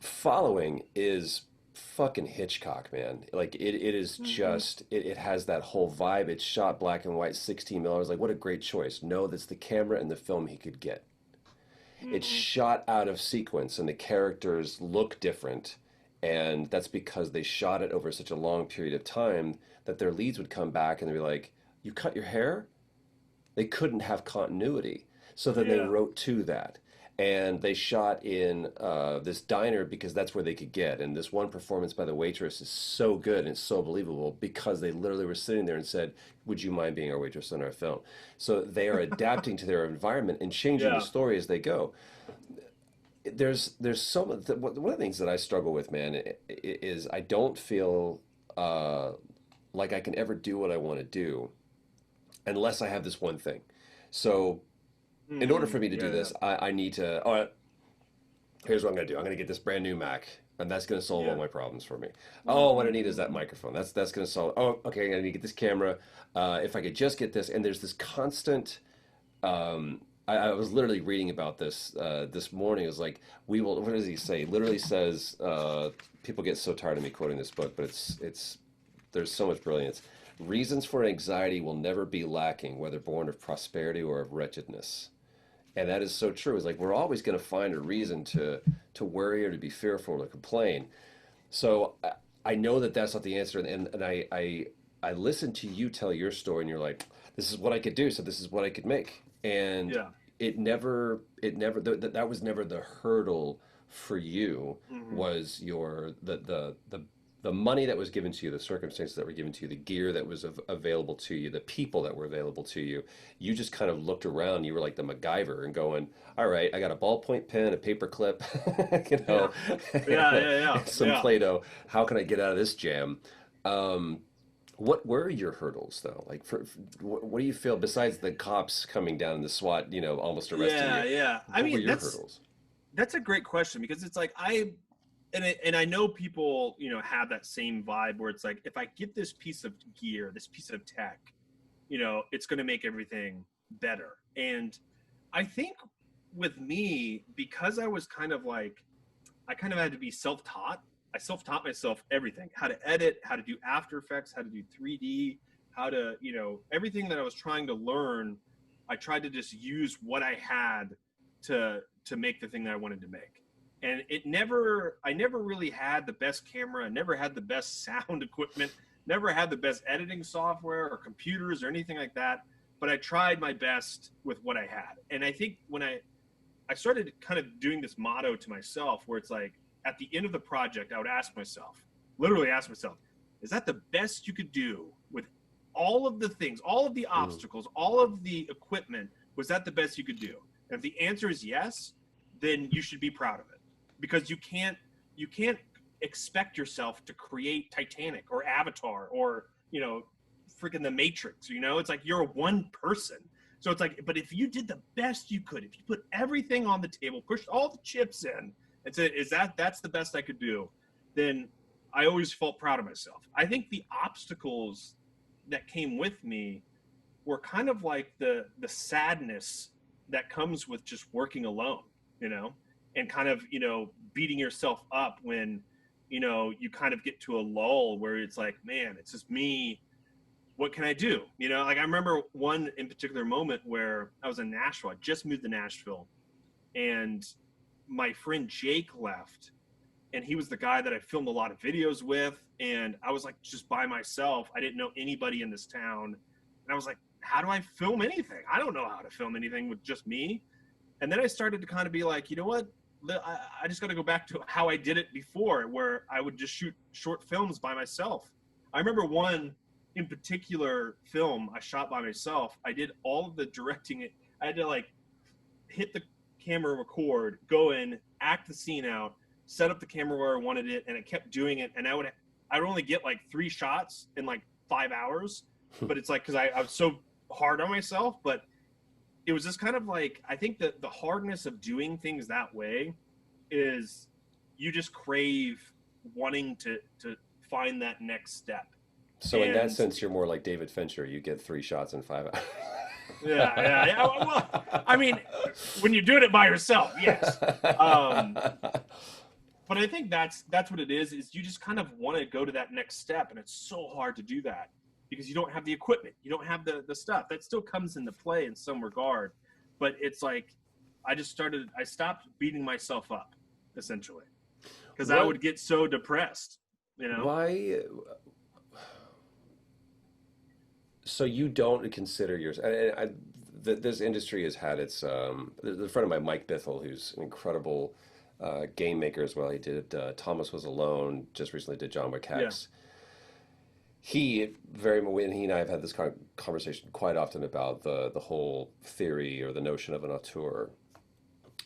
Following is fucking Hitchcock, man. Like it is Mm-hmm. just it has that whole vibe. It's shot black and white, 16 mil. I was like, what a great choice. No, that's the camera and the film he could get. It's Mm-hmm. shot out of sequence and the characters look different. And that's because they shot it over such a long period of time that their leads would come back and they'd be like, "You cut your hair?" They couldn't have continuity. So then they Yeah. wrote to that. And they shot in this diner because that's where they could get. And this one performance by the waitress is so good and it's so believable because they literally were sitting there and said, "Would you mind being our waitress in our film?" So they are adapting to their environment and changing the Yeah. story as they go. There's so much. One of the things that I struggle with, man, is I don't feel uh, like I can ever do what I want to do unless I have this one thing. So in order for Mm, me to do yeah. this, I need to. All right, here's what I'm going to do. I'm going to get this brand new Mac, and that's going to solve all Yeah. my problems for me. Oh, what I Mm-hmm, need is that mm-hmm. microphone. That's going to solve. Oh, okay. I need to get this camera. If I could just get this, and there's this constant. I was literally reading about this this morning. It was like we will. What does he say? Literally says people get so tired of me quoting this book, but it's there's so much brilliance. Reasons for anxiety will never be lacking, whether born of prosperity or of wretchedness. And that is so true. It's like we're always going to find a reason to worry or to be fearful or to complain. So I know that that's not the answer, and I listen to you tell your story, and you're like, this is what I could do, so this is what I could make, and Yeah. that was never the hurdle for you. Mm-hmm. Was your the money that was given to you, the circumstances that were given to you, the gear that was available to you, the people that were available to you. You just kind of looked around. You were like the MacGyver and going, "All right, I got a ballpoint pen, a paper clip, you Yeah. know, Yeah. and, Yeah. Yeah. and some Yeah. Play-Doh. How can I get out of this jam?" Um, what were your hurdles though? Like, what do you feel besides the cops coming down and the SWAT, almost arresting Yeah. you? Yeah. I What were mean, your hurdles? that's a great question, because it's like and I know people, have that same vibe where it's like, if I get this piece of gear, this piece of tech, it's going to make everything better. And I think with me, because I was kind of like, I kind of had to be self-taught. I self-taught myself everything: how to edit, how to do After Effects, how to do 3D, how to, everything that I was trying to learn. I tried to just use what I had to make the thing that I wanted to make. And I never really had the best camera, I never had the best sound equipment, never had the best editing software or computers or anything like that, but I tried my best with what I had. And I think when I started kind of doing this motto to myself where it's like, at the end of the project, I would literally ask myself, is that the best you could do with all of the things, all of the obstacles, all of the equipment? Was that the best you could do? And if the answer is yes, then you should be proud of it, because you can't expect yourself to create Titanic or Avatar or, freaking The Matrix, it's like you're one person. So it's like, but if you did the best you could, if you put everything on the table, pushed all the chips in and said, that's the best I could do, then I always felt proud of myself. I think the obstacles that came with me were kind of like the sadness that comes with just working alone, and kind of, beating yourself up when, you kind of get to a lull where it's like, man, it's just me. What can I do? Like I remember one in particular moment where I was in Nashville. I just moved to Nashville, and my friend Jake left, and he was the guy that I filmed a lot of videos with. And I was like, just by myself. I didn't know anybody in this town. And I was like, how do I film anything? I don't know how to film anything with just me. And then I started to kind of be like, you know what? I just got to go back to how I did it before, where I would just shoot short films by myself. I remember one in particular film I shot by myself. I did all of the directing. I had to like hit the camera, record, go in, act the scene out, set up the camera where I wanted it, and I kept doing it. And I'd only get like 3 shots in like 5 hours, but it's like, cause I was so hard on myself. But it was just kind of like, I think that the hardness of doing things that way is you just crave wanting to find that next step. So in that sense, you're more like David Fincher. You get 3 shots in 5 hours. Yeah. Well, I mean, when you're doing it by yourself, yes. But I think that's what it is you just kind of want to go to that next step. And it's so hard to do that because you don't have the equipment. You don't have the stuff. That still comes into play in some regard. But it's like, I stopped beating myself up, essentially. Because I would get so depressed, Why? So you don't consider this industry has had its, there's a friend of mine, Mike Bithell, who's an incredible game maker as well. He did Thomas Was Alone, just recently did John Wick Hex. When he and I have had this kind of conversation quite often about the whole theory or the notion of an auteur.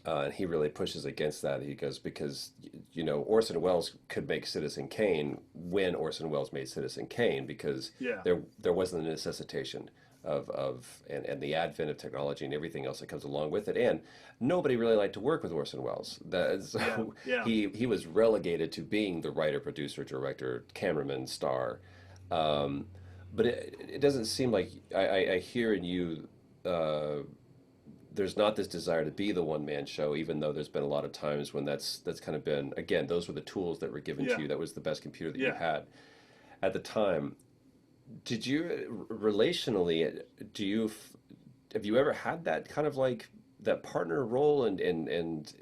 And he really pushes against that. He goes, because, Orson Welles could make Citizen Kane when Orson Welles made Citizen Kane, because there wasn't a necessitation and the advent of technology and everything else that comes along with it. And nobody really liked to work with Orson Welles. He was relegated to being the writer, producer, director, cameraman, star. But it doesn't seem like I hear in you, there's not this desire to be the one-man show, even though there's been a lot of times when that's kind of been, again, those were the tools that were given to you. That was the best computer that you had at the time. Did you, relationally, have you ever had that kind of like that partner role, and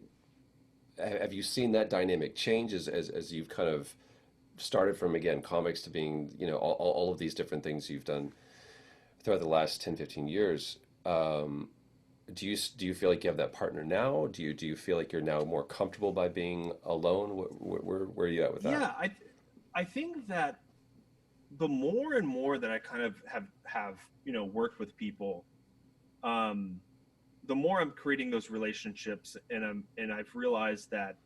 have you seen that dynamic change as you've kind of started from, again, comics to being, all of these different things you've done throughout the last 10, 15 years? Do you feel like you have that partner now? Do you feel like you're now more comfortable by being alone? Where are you at with that? Yeah, I think that the more and more that I kind of have worked with people, the more I'm creating those relationships, and I've realized that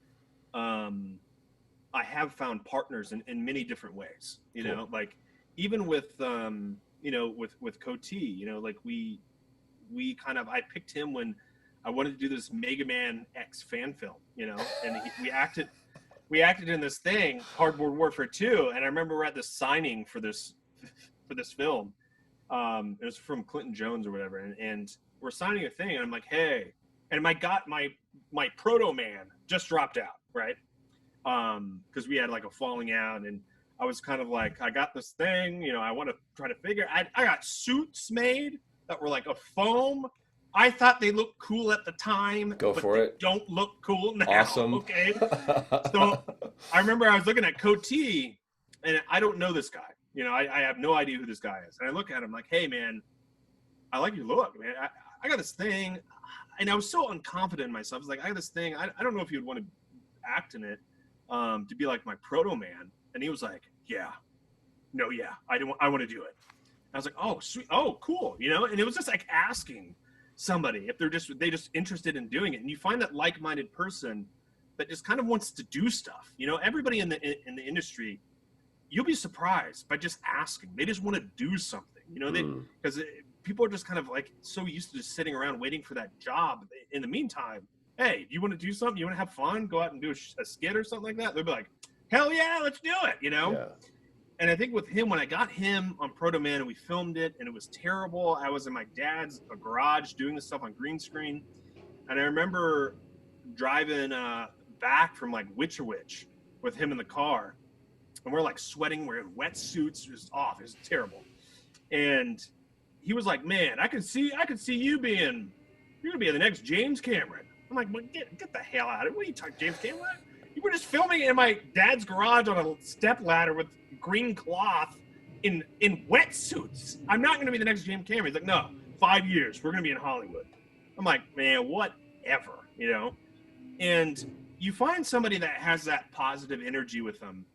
I have found partners in many different ways. Cool. Like even with with Coty, like we kind of, I picked him when I wanted to do this Mega Man X fan film, and we acted in this thing, Cardboard Warfare 2, and I remember we're at this signing for this film. It was from Clinton Jones or whatever, and we're signing a thing, and I'm like, hey, and my Proto Man just dropped out, right? Because we had like a falling out, and I was kind of like, I got this thing, I want to try to figure. I got suits made that were like a foam I thought they looked cool at the time, Go but for they it. don't look cool now. Awesome. Okay. So I remember I was looking at Coty, and I don't know this guy. You know, I have no idea who this guy is. And I look at him like, hey, man, I like your look, man. I got this thing. And I was so unconfident in myself. I was like, I got this thing. I don't know if you'd want to act in it, to be like my proto man. And he was like, yeah, no, yeah, I want to do it. I was like, oh, sweet. Oh, cool. You know, and it was just like asking somebody if they just interested in doing it. And you find that like-minded person that just kind of wants to do stuff. You know, everybody in the industry, you'll be surprised by just asking. They just want to do something, you know, because people are just kind of like so used to just sitting around waiting for that job. In the meantime, hey, you want to do something? You want to have fun? Go out and do a skit or something like that? They'll be like, hell yeah, let's do it, you know? Yeah. And I think with him, when I got him on Proto Man and we filmed it and it was terrible, I was in my dad's garage doing this stuff on green screen. And I remember driving back from like Witcher Witch with him in the car. And we're like sweating, we're in wetsuits, it was off, it was terrible. And he was like, man, I could see you being, you're gonna be the next James Cameron. I'm like, well, get the hell out of it. What are you talking, James Cameron? You were just filming in my dad's garage on a step ladder with green cloth in wetsuits. I'm not gonna be the next James Cameron. He's like, no, 5 years, we're gonna be in Hollywood. I'm like, man, whatever, you know? And you find somebody that has that positive energy with them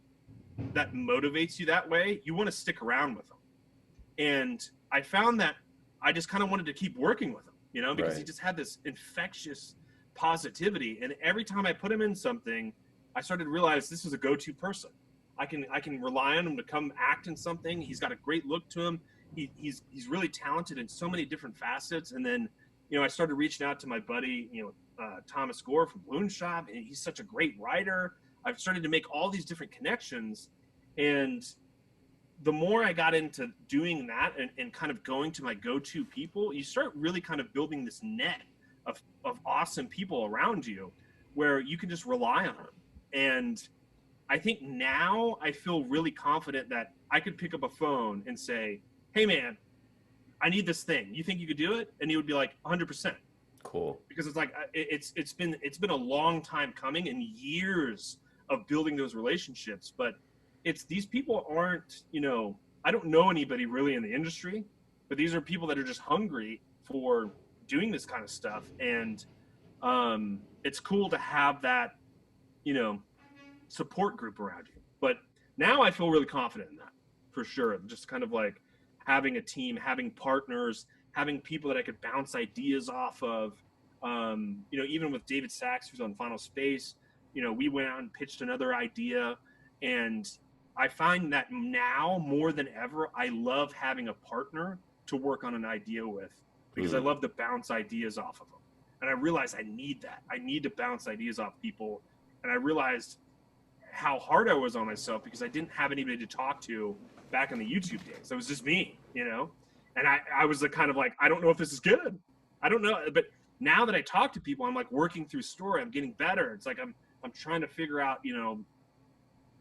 that motivates you that way, you want to stick around with them. And I found that I just kind of wanted to keep working with him, you know, because he just had this infectious positivity. And every time I put him in something, I started to realize this is a go-to person. I can rely on him to come act in something. He's got a great look to him. He's really talented in so many different facets. And then, you know, I started reaching out to my buddy, you know, Thomas Gore from Balloon Shop, and he's such a great writer. I've started to make all these different connections, and the more I got into doing that and kind of going to my go-to people, you start really kind of building this net of awesome people around you where you can just rely on them. And I think now I feel really confident that I could pick up a phone and say, hey man, I need this thing. You think you could do it? And he would be like 100%. Cool. Because it's like, it's been a long time coming and years of building those relationships, but it's these people aren't, you know, I don't know anybody really in the industry, but these are people that are just hungry for doing this kind of stuff. And it's cool to have that, you know, support group around you. But now I feel really confident in that, for sure. Just kind of like having a team, having partners, having people that I could bounce ideas off of. You know, even with David Sachs, who's on Final Space, you know, we went out and pitched another idea. And I find that now more than ever, I love having a partner to work on an idea with, because I love to bounce ideas off of them. And I realized I need that. I need to bounce ideas off people. And I realized how hard I was on myself because I didn't have anybody to talk to back in the YouTube days. It was just me, you know? And I was kind of like, I don't know if this is good. I don't know. But now that I talk to people, I'm like working through story. I'm getting better. It's like I'm trying to figure out, you know,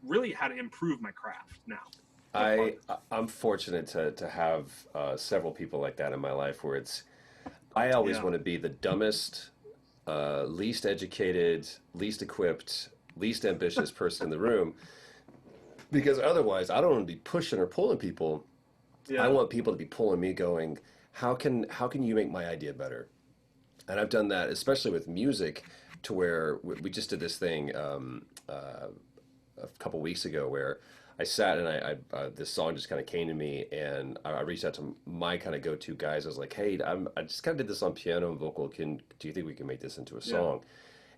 really how to improve my craft now. I'm fortunate to have several people like that in my life where I always want to be the dumbest, least educated, least equipped, least ambitious person in the room, because otherwise I don't want to be pushing or pulling people. I want people to be pulling me, going, how can you make my idea better? And I've done that, especially with music, to where we just did this thing a couple weeks ago where I sat and I this song just kind of came to me, and I reached out to my kind of go-to guys. I was like, hey, I just kind of did this on piano and vocal. Do you think we can make this into a song?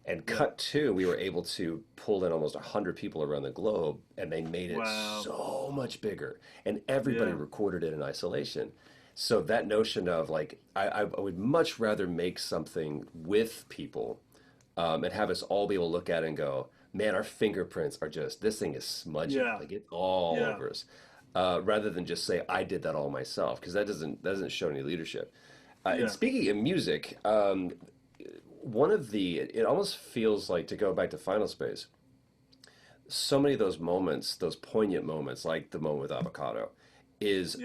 And cut two, we were able to pull in almost 100 people around the globe, and they made it so much bigger. And everybody recorded it in isolation. So that notion of like, I would much rather make something with people and have us all be able to look at it and go, man, our fingerprints are just, this thing is smudgy. Like it's all over us. Rather than just say, I did that all myself, because that doesn't show any leadership. And speaking of music, it almost feels like, to go back to Final Space, so many of those moments, those poignant moments, like the moment with Avocado, is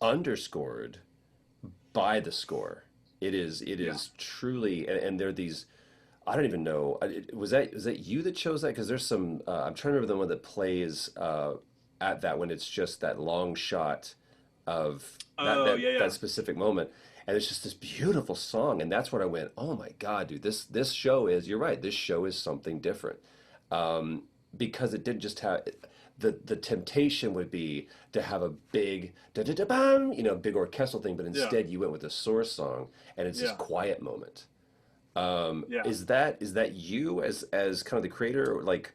underscored by the score. It Yeah. is truly, and there are these. I don't even know. Was that you that chose that? Because there's some. I'm trying to remember the one that plays at that when it's just that long shot of Oh yeah, that yeah. specific moment, and it's just this beautiful song, and that's where I went. Oh my God, dude! This show is. You're right. This show is something different, um, because it didn't just have. The temptation would be to have a big da da da bam, big orchestral thing, but Yeah. instead you went with a source song, and it's this Yeah. quiet moment. Yeah. Is that you as kind of the creator? Like,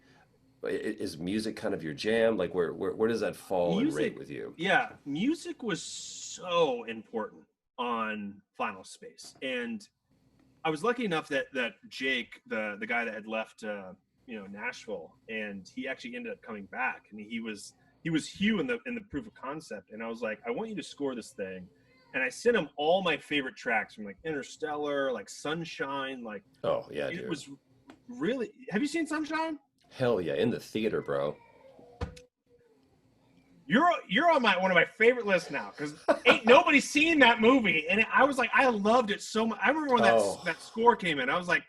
is music kind of your jam? Like, where does that fall and rate Music, with you? yeah, music was so important on Final Space, and I was lucky enough that Jake, the guy that had left, Nashville, and he actually ended up coming back, and he was Hugh in the proof of concept, and I was like, I want you to score this thing, and I sent him all my favorite tracks from like Interstellar, like Sunshine, like Oh yeah, it dude. was really. Have you seen Sunshine? Hell yeah, in the theater, bro. You're on my one of my favorite lists now because ain't nobody seen that movie, and I was like, I loved it so much. I remember when Oh, that score came in, I was like,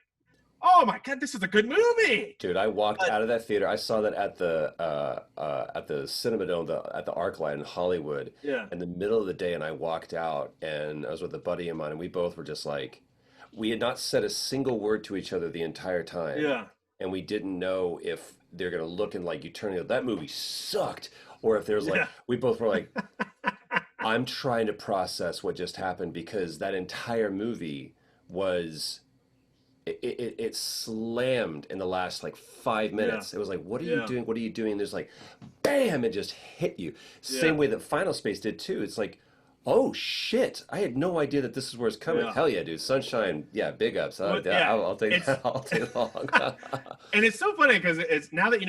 oh my god, this is a good movie. dude, I walked But out of that theater. I saw that at the Cinema Dome, at the ArcLight in Hollywood, yeah, in the middle of the day, and I walked out, and I was with a buddy of mine, and we both were just like, we had not said a single word to each other the entire time, yeah, and we didn't know if they're gonna look and like you turning out that movie sucked, or if there's like yeah, we both were like, I'm trying to process what just happened because that entire movie was it slammed in the last like 5 minutes. yeah, It was like, what are you yeah, doing? What are you doing? There's like, bam, it just hit you. yeah, Same way that Final Space did too. It's like, oh shit, I had no idea that this is where it's coming. yeah. Hell yeah, dude. Sunshine, yeah, big ups. What? Yeah, Yeah, I'll take it's that all day long. and it's so funny because it's now that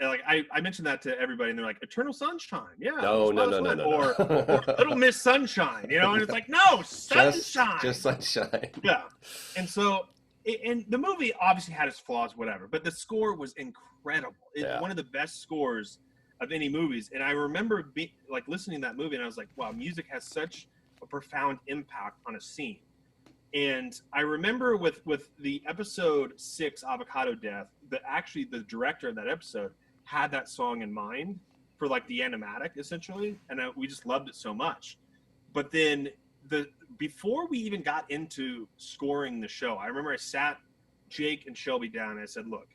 like I mentioned that to everybody, and they're like, Eternal Sunshine, yeah, No, no, no, Spotless no, Mind, no, or Little no. Miss Sunshine, and it's like, no, Just Sunshine. sunshine. Yeah. And so, and the movie obviously had its flaws, whatever, but the score was incredible. It's Yeah. one of the best scores of any movies. And I remember like listening to that movie, and I was like, wow, music has such a profound impact on a scene. And I remember with the episode 6, Avocado Death, that actually the director of that episode had that song in mind for like the animatic essentially, and we just loved it so much. But then the before we even got into scoring the show, I remember I sat Jake and Shelby down and I said, "Look,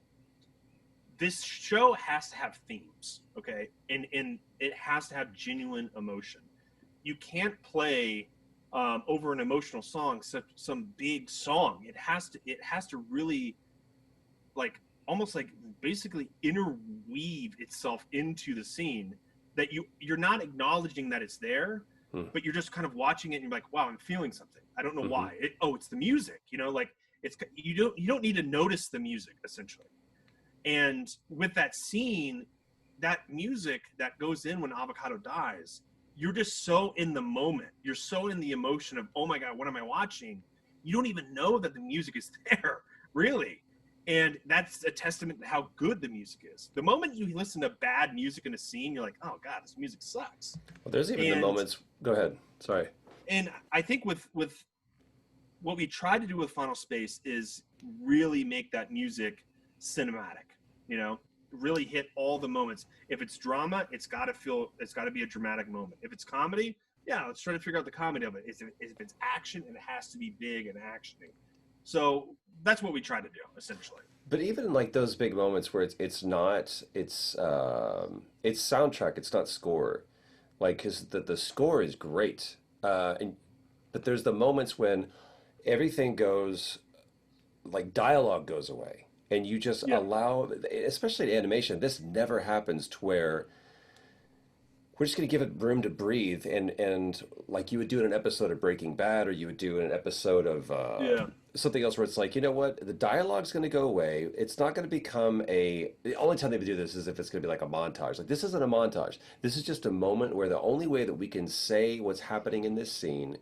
this show has to have themes, okay, and it has to have genuine emotion. You can't play over an emotional song, some big song. It has to really like almost like basically interweave itself into the scene that you're not acknowledging that it's there, Hmm. but you're just kind of watching it and you're like, wow, I'm feeling something. I don't know Hmm. why. It's the music, like it's you don't need to notice the music essentially. And with that scene, that music that goes in when Avocado dies, you're just so in the moment. You're so in the emotion of, oh my God, what am I watching? You don't even know that the music is there, really. And that's a testament to how good the music is. The moment you listen to bad music in a scene, you're like, oh God, this music sucks. Well, there's even the And moments. Go ahead. Sorry. and I think with what we tried to do with Final Space is really make that music cinematic, you know, really hit all the moments. If it's drama, it's got to be a dramatic moment. If it's comedy, yeah, let's try to figure out the comedy of it. If it's action, it has to be big and actioning. So that's what we try to do essentially. But even in like those big moments where it's not it's soundtrack, it's not score. Like because the score is great, and but there's the moments when everything goes like dialogue goes away, and you just Yeah, allow, especially in animation, this never happens to where we're just going to give it room to breathe and like you would do in an episode of Breaking Bad or you would do in an episode of yeah, something else where it's like, you know what, the dialogue's going to go away. It's not going to become a, the only time they would do this is if it's going to be like a montage. Like this isn't a montage. This is just a moment where the only way that we can say what's happening in this scene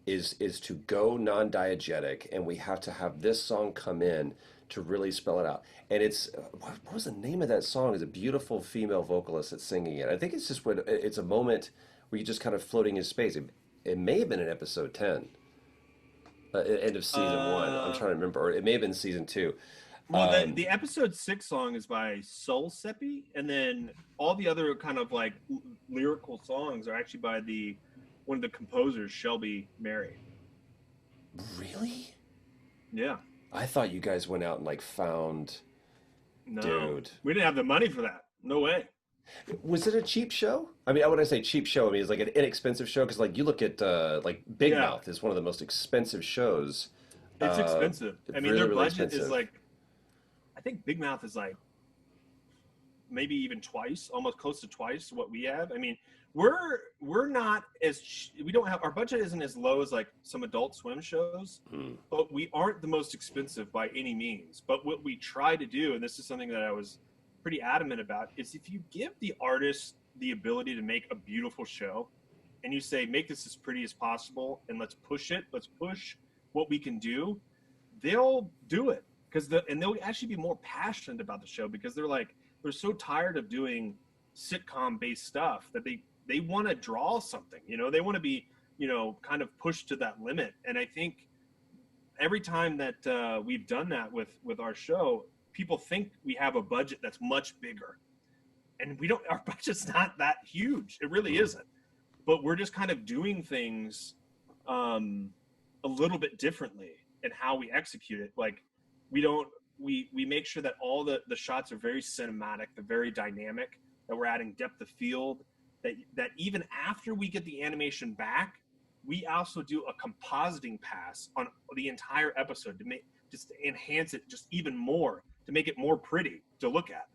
is to go non-diegetic, and we have to have this song come in to really spell it out. And it's what was the name of that song? It's a beautiful female vocalist that's singing it. I think it's just when it's a moment where you're just kind of floating in space. It may have been in episode 10. End of season one. I'm Uh, trying to remember, or it may have been season two. well, Um, the episode 6 song is by Soul Seppi, and then all the other kind of like lyrical songs are actually by the one of the composers, Shelby Mary. really? Yeah. I thought you guys went out and like found, No, dude. we didn't have the money for that. No way. Was it a cheap show? I mean, when I say cheap show, I mean it's like an inexpensive show because like you look at like Big Yeah, Mouth is one of the most expensive shows. it's Uh, expensive. I mean, really, their really budget is expensive. like, I think Big Mouth is like maybe even twice, almost close to twice what we have. I mean, we're not as we don't have our budget isn't as low as like some Adult Swim shows, Hmm. but we aren't the most expensive by any means. But what we try to do, and this is something that I was pretty adamant about, is if you give the artist the ability to make a beautiful show, and you say make this as pretty as possible, and let's push it, let's push what we can do, they'll do it because and they'll actually be more passionate about the show because they're so tired of doing sitcom based stuff that they want to draw something, they want to be, kind of pushed to that limit. And I think every time that we've done that with our show, people think we have a budget that's much bigger, and we don't. Our budget's not that huge, it really Hmm. isn't, but we're just kind of doing things um a little bit differently in how we execute it. Like we don't we make sure that all the shots are very cinematic, they're very dynamic, that we're adding depth of field, that even after we get the animation back, we also do a compositing pass on the entire episode to make just to enhance it just even more, to make it more pretty to look at.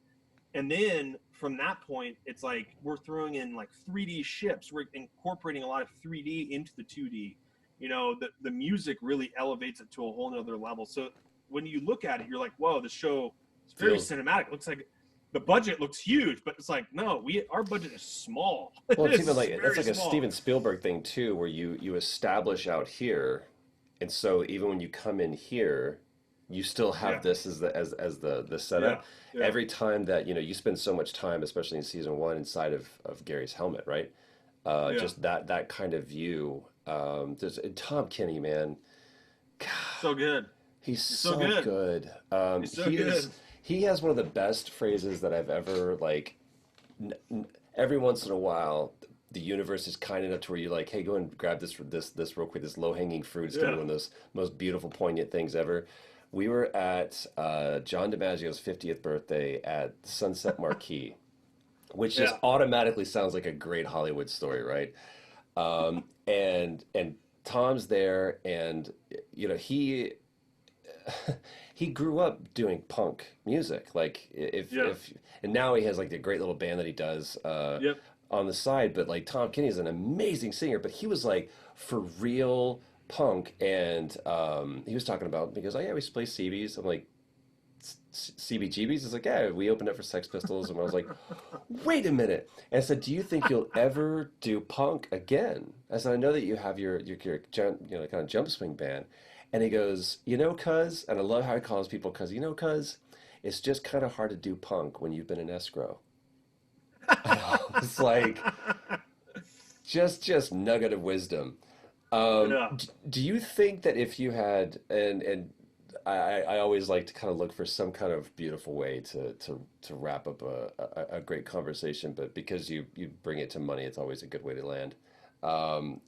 And then from that point, it's like we're throwing in like 3D ships. We're incorporating a lot of 3D into the 2D. The music really elevates it to a whole nother level. So when you look at it, you're like, whoa, the show is very Feels cinematic. It looks like the budget looks huge, but it's like, no, our budget is small. Well, it's even It's like that's very like a small. Steven Spielberg thing too, where you establish out here, and so even when you come in here, you still have Yeah, this as the yeah, setup. yeah, Every time that you spend so much time, especially in season one, inside of Gary's helmet, right? yeah. Just that kind of view. There's Tom Kenny, man. So good. He's He's so so good. good. He's so good. He has one of the best phrases that I've ever like. Every once in a while, the universe is kind enough to where you're like, hey, go and grab this real quick. This low hanging fruit is gonna be Yeah, one of those most beautiful, poignant things ever. We were at John DiMaggio's 50th birthday at Sunset Marquis, which just yeah, automatically sounds like a great Hollywood story, right? And Tom's there, and he he grew up doing punk music. Like yeah. if and now he has like the great little band that he does Yep. on the side. But like Tom Kenny is an amazing singer, but he was like for real punk, and he was talking about because oh yeah, we used to play CBs. I'm like CBGBs. It's like yeah, we opened up for Sex Pistols, and I was like, wait a minute. And I said, do you think you'll ever do punk again? I said, I know that you have your kind of jump swing band. And he goes, cuz, and I love how he calls people cuz, cuz, it's just kind of hard to do punk when you've been in escrow. It's like just nugget of wisdom. Yeah. Do you think that if you had and I always like to kind of look for some kind of beautiful way to wrap up a great conversation, but because you bring it to money, it's always a good way to land. Um,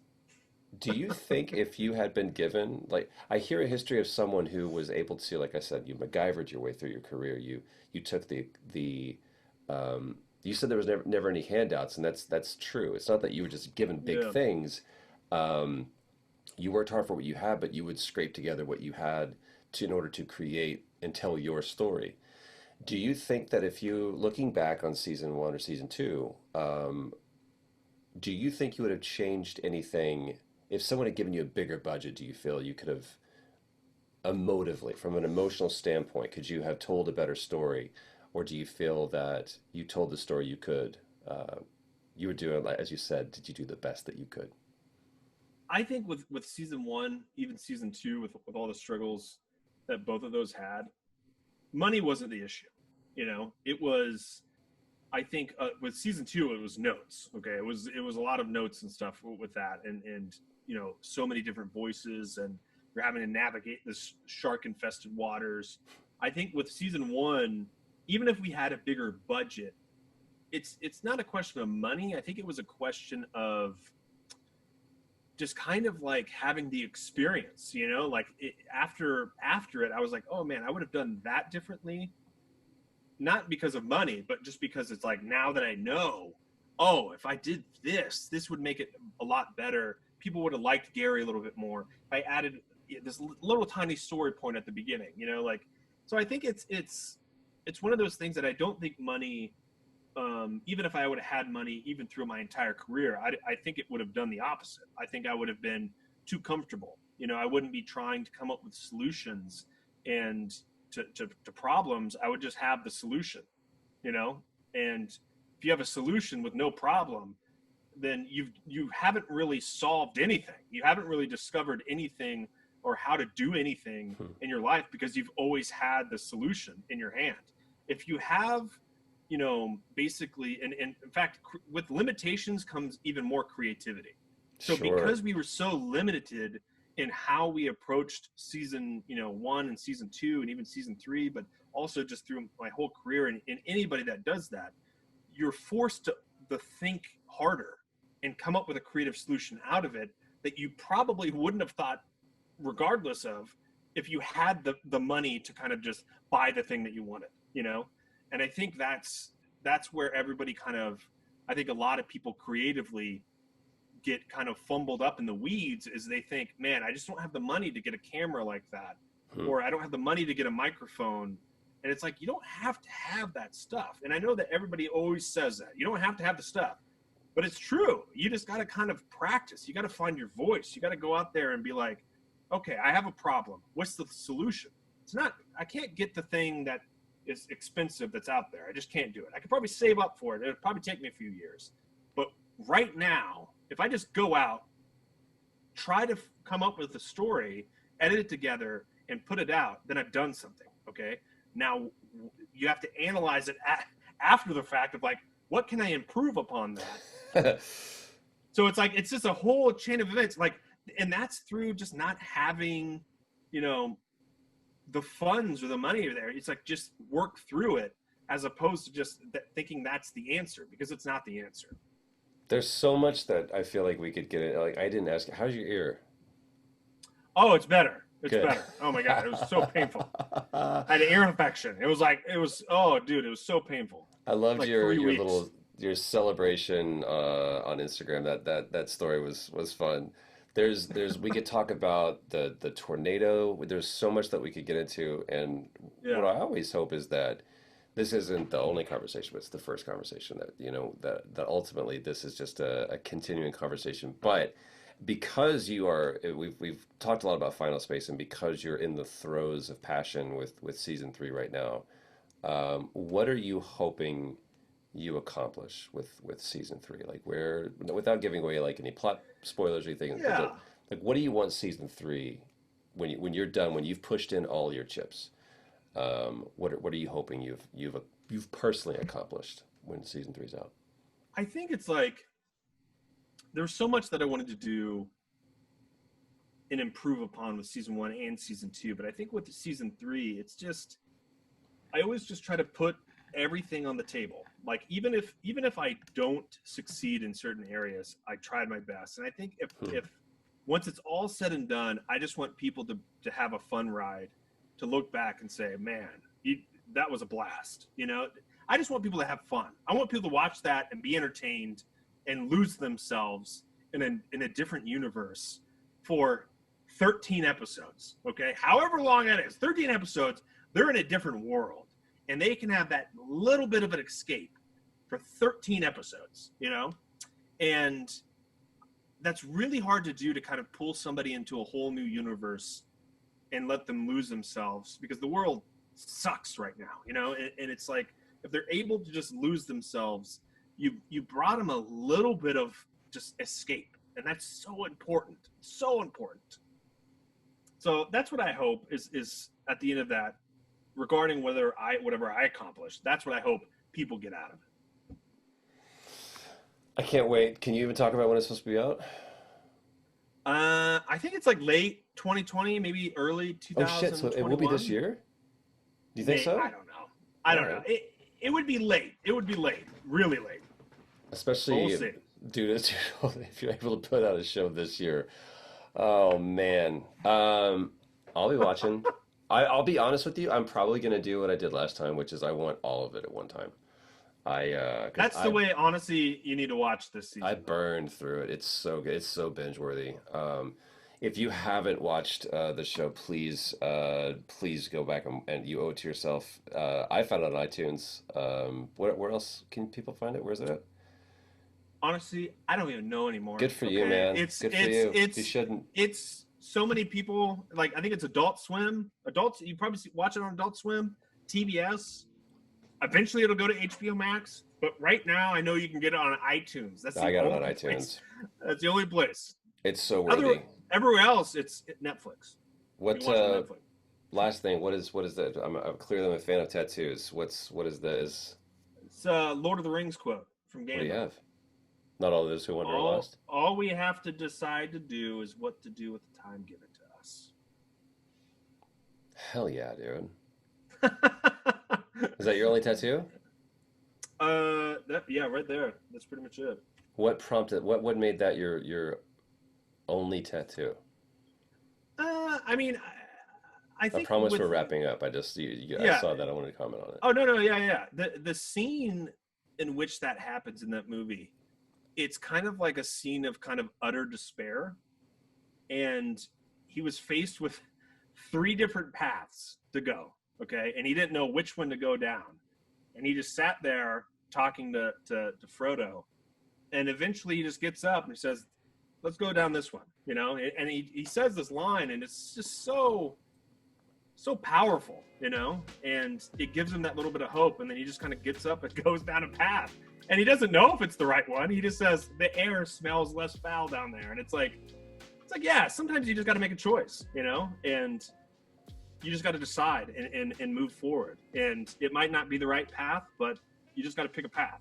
do you think if you had been given, like, I hear a history of someone who was able to, like I said, you MacGyvered your way through your career. You took you said there was never any handouts, and that's true. It's not that you were just given big Yeah. things. Um, you worked hard for what you had, but you would scrape together what you had in order to create and tell your story. Do you think that if you, looking back on season one or season two, do you think you would have changed anything if someone had given you a bigger budget? Do you feel you could have emotively, from an emotional standpoint, could you have told a better story, or do you feel that you told the story you could? You were doing, like, as you said, did you do the best that you could? I think with season one, even season two, with all the struggles that both of those had, money wasn't the issue. It was. I think with season two, it was notes. Okay, it was a lot of notes and stuff with that, and so many different voices, and You're having to navigate this shark-infested waters. I think with season one, even if we had a bigger budget, it's not a question of money. I think it was a question of just kind of like having the experience, like after it, I was like, oh man, I would have done that differently, not because of money, but just because it's like now that I know, oh, if I did this would make it a lot better. People would have liked Gary a little bit more. If I added this little tiny story point at the beginning, like, so I think it's one of those things that I don't think money, even if I would have had money even through my entire career, I think it would have done the opposite. I think I would have been too comfortable. I wouldn't be trying to come up with solutions and to problems. I would just have the solution, and if you have a solution with no problem, then you haven't really solved anything. You haven't really discovered anything or how to do anything in your life because you've always had the solution in your hand. If you have, basically, and in fact, with limitations comes even more creativity. So Sure. because we were so limited in how we approached season, one and season two and even season three, but also just through my whole career, and anybody that does that, you're forced to think harder and come up with a creative solution out of it that you probably wouldn't have thought regardless of if you had the money to kind of just buy the thing that you wanted, and I think that's where everybody kind of, I think a lot of people creatively get kind of fumbled up in the weeds, is they think, man, I just don't have the money to get a camera like that, or I don't have the money to get a microphone. And it's like, you don't have to have that stuff. And I know that everybody always says that you don't have to have the stuff, but it's true. You just got to kind of practice. You got to find your voice. You got to go out there and be like, okay, I have a problem. What's the solution? It's not, I can't get the thing that is expensive that's out there. I just can't do it. I could probably save up for it. It'll probably take me a few years. But right now, if I just go out, try to come up with a story, edit it together, and put it out, then I've done something, okay? Now, you have to analyze it after the fact of like, what can I improve upon that? So it's like, it's just a whole chain of events. Like, and that's through just not having, the funds or the money there. It's like, just work through it as opposed to just thinking that's the answer, because it's not the answer. There's so much that I feel like we could get in. Like, I didn't ask, how's your ear? Oh, it's better. It's Good. better. Oh my God. It was so painful. I had an ear infection. Oh dude, it was so painful. I loved Like your 3 weeks. little your celebration on Instagram. That story was fun. There's we could talk about the tornado. There's so much that we could get into, and what Yeah. I always hope is that this isn't the only conversation, but it's the first conversation that that ultimately this is just a continuing conversation. But because we've talked a lot about Final Space, and because you're in the throes of passion with season three right now, what are you hoping you accomplish with season three? Like, where, without giving away like any plot spoilers or anything, Yeah. like what do you want season three when you're done, when you've pushed in all your chips? What are you hoping you've personally accomplished when season three's out? I think it's like there's so much that I wanted to do and improve upon with season one and season two. But I think with season three, it's just, I always just try to put everything on the table. Like even if I don't succeed in certain areas, I tried my best. And I think if once it's all said and done, I just want people to have a fun ride, to look back and say, man, that was a blast. I just want people to have fun. I want people to watch that and be entertained and lose themselves in a different universe for 13 episodes. Okay, however long that is, 13 episodes. They're in a different world, and they can have that little bit of an escape for 13 episodes. And that's really hard to do, to kind of pull somebody into a whole new universe and let them lose themselves, because the world sucks right now, and it's like, if they're able to just lose themselves, you brought them a little bit of just escape, and that's so important, so important. So that's what I hope is at the end of that, regarding whatever I accomplish, that's what I hope people get out of it. I can't wait. Can you even talk about when it's supposed to be out? I think it's like late 2020, maybe early Oh shit! So it will be this 2021. year? Do you think so? I don't know. I All don't know. right. It would be late. It would be late, really late. But we'll Especially, see. dude, if you're able to put out a show this year. Oh man. I'll be watching. I'll be honest with you. I'm probably gonna do what I did last time, which is I want all of it at one time. Because That's the way, honestly, you need to watch this I season, though. burned through it. It's so good. It's so binge worthy. If you haven't watched the show, please go back and you owe it to yourself. I found it on iTunes. Where else can people find it? Where's it at? Honestly, I don't even know anymore. Good for you, Okay, man. Good for you. You shouldn't. it's so many people. Like I think it's Adult Swim. Adults, you probably watch it on Adult Swim, TBS. Eventually, it'll go to HBO Max. But right now, I know you can get it on iTunes. That's I the got it on only iTunes. place. That's the only place. It's so Other worthy. everywhere else, it's Netflix. You What can watch it on Netflix. last thing? What is that? I'm clearly a fan of tattoos. What is that? Is It's Lord of the Rings quote from what do you Gandalf. have? Not all those who wander are lost. All we have to decide to do is what to do with the time given to us. Hell yeah, dude. Is that your only tattoo? Yeah, right there. That's pretty much it. What prompted? What made that your only tattoo? I mean, I I think promise with we're wrapping up. I just I yeah. saw that. I wanted to comment on it. Oh no, yeah, yeah. The scene in which that happens in that movie, it's kind of like a scene of kind of utter despair, and he was faced with three different paths to go. Okay, and he didn't know which one to go down, and he just sat there talking to Frodo, and eventually he just gets up and he says, let's go down this one, you know. And he says this line, and it's just so powerful, you know, and it gives him that little bit of hope. And then he just kind of gets up and goes down a path, and he doesn't know if it's the right one. He just says the air smells less foul down there, and it's like yeah, sometimes you just got to make a choice, you know, and you just got to decide and move forward. And it might not be the right path, but you just got to pick a path.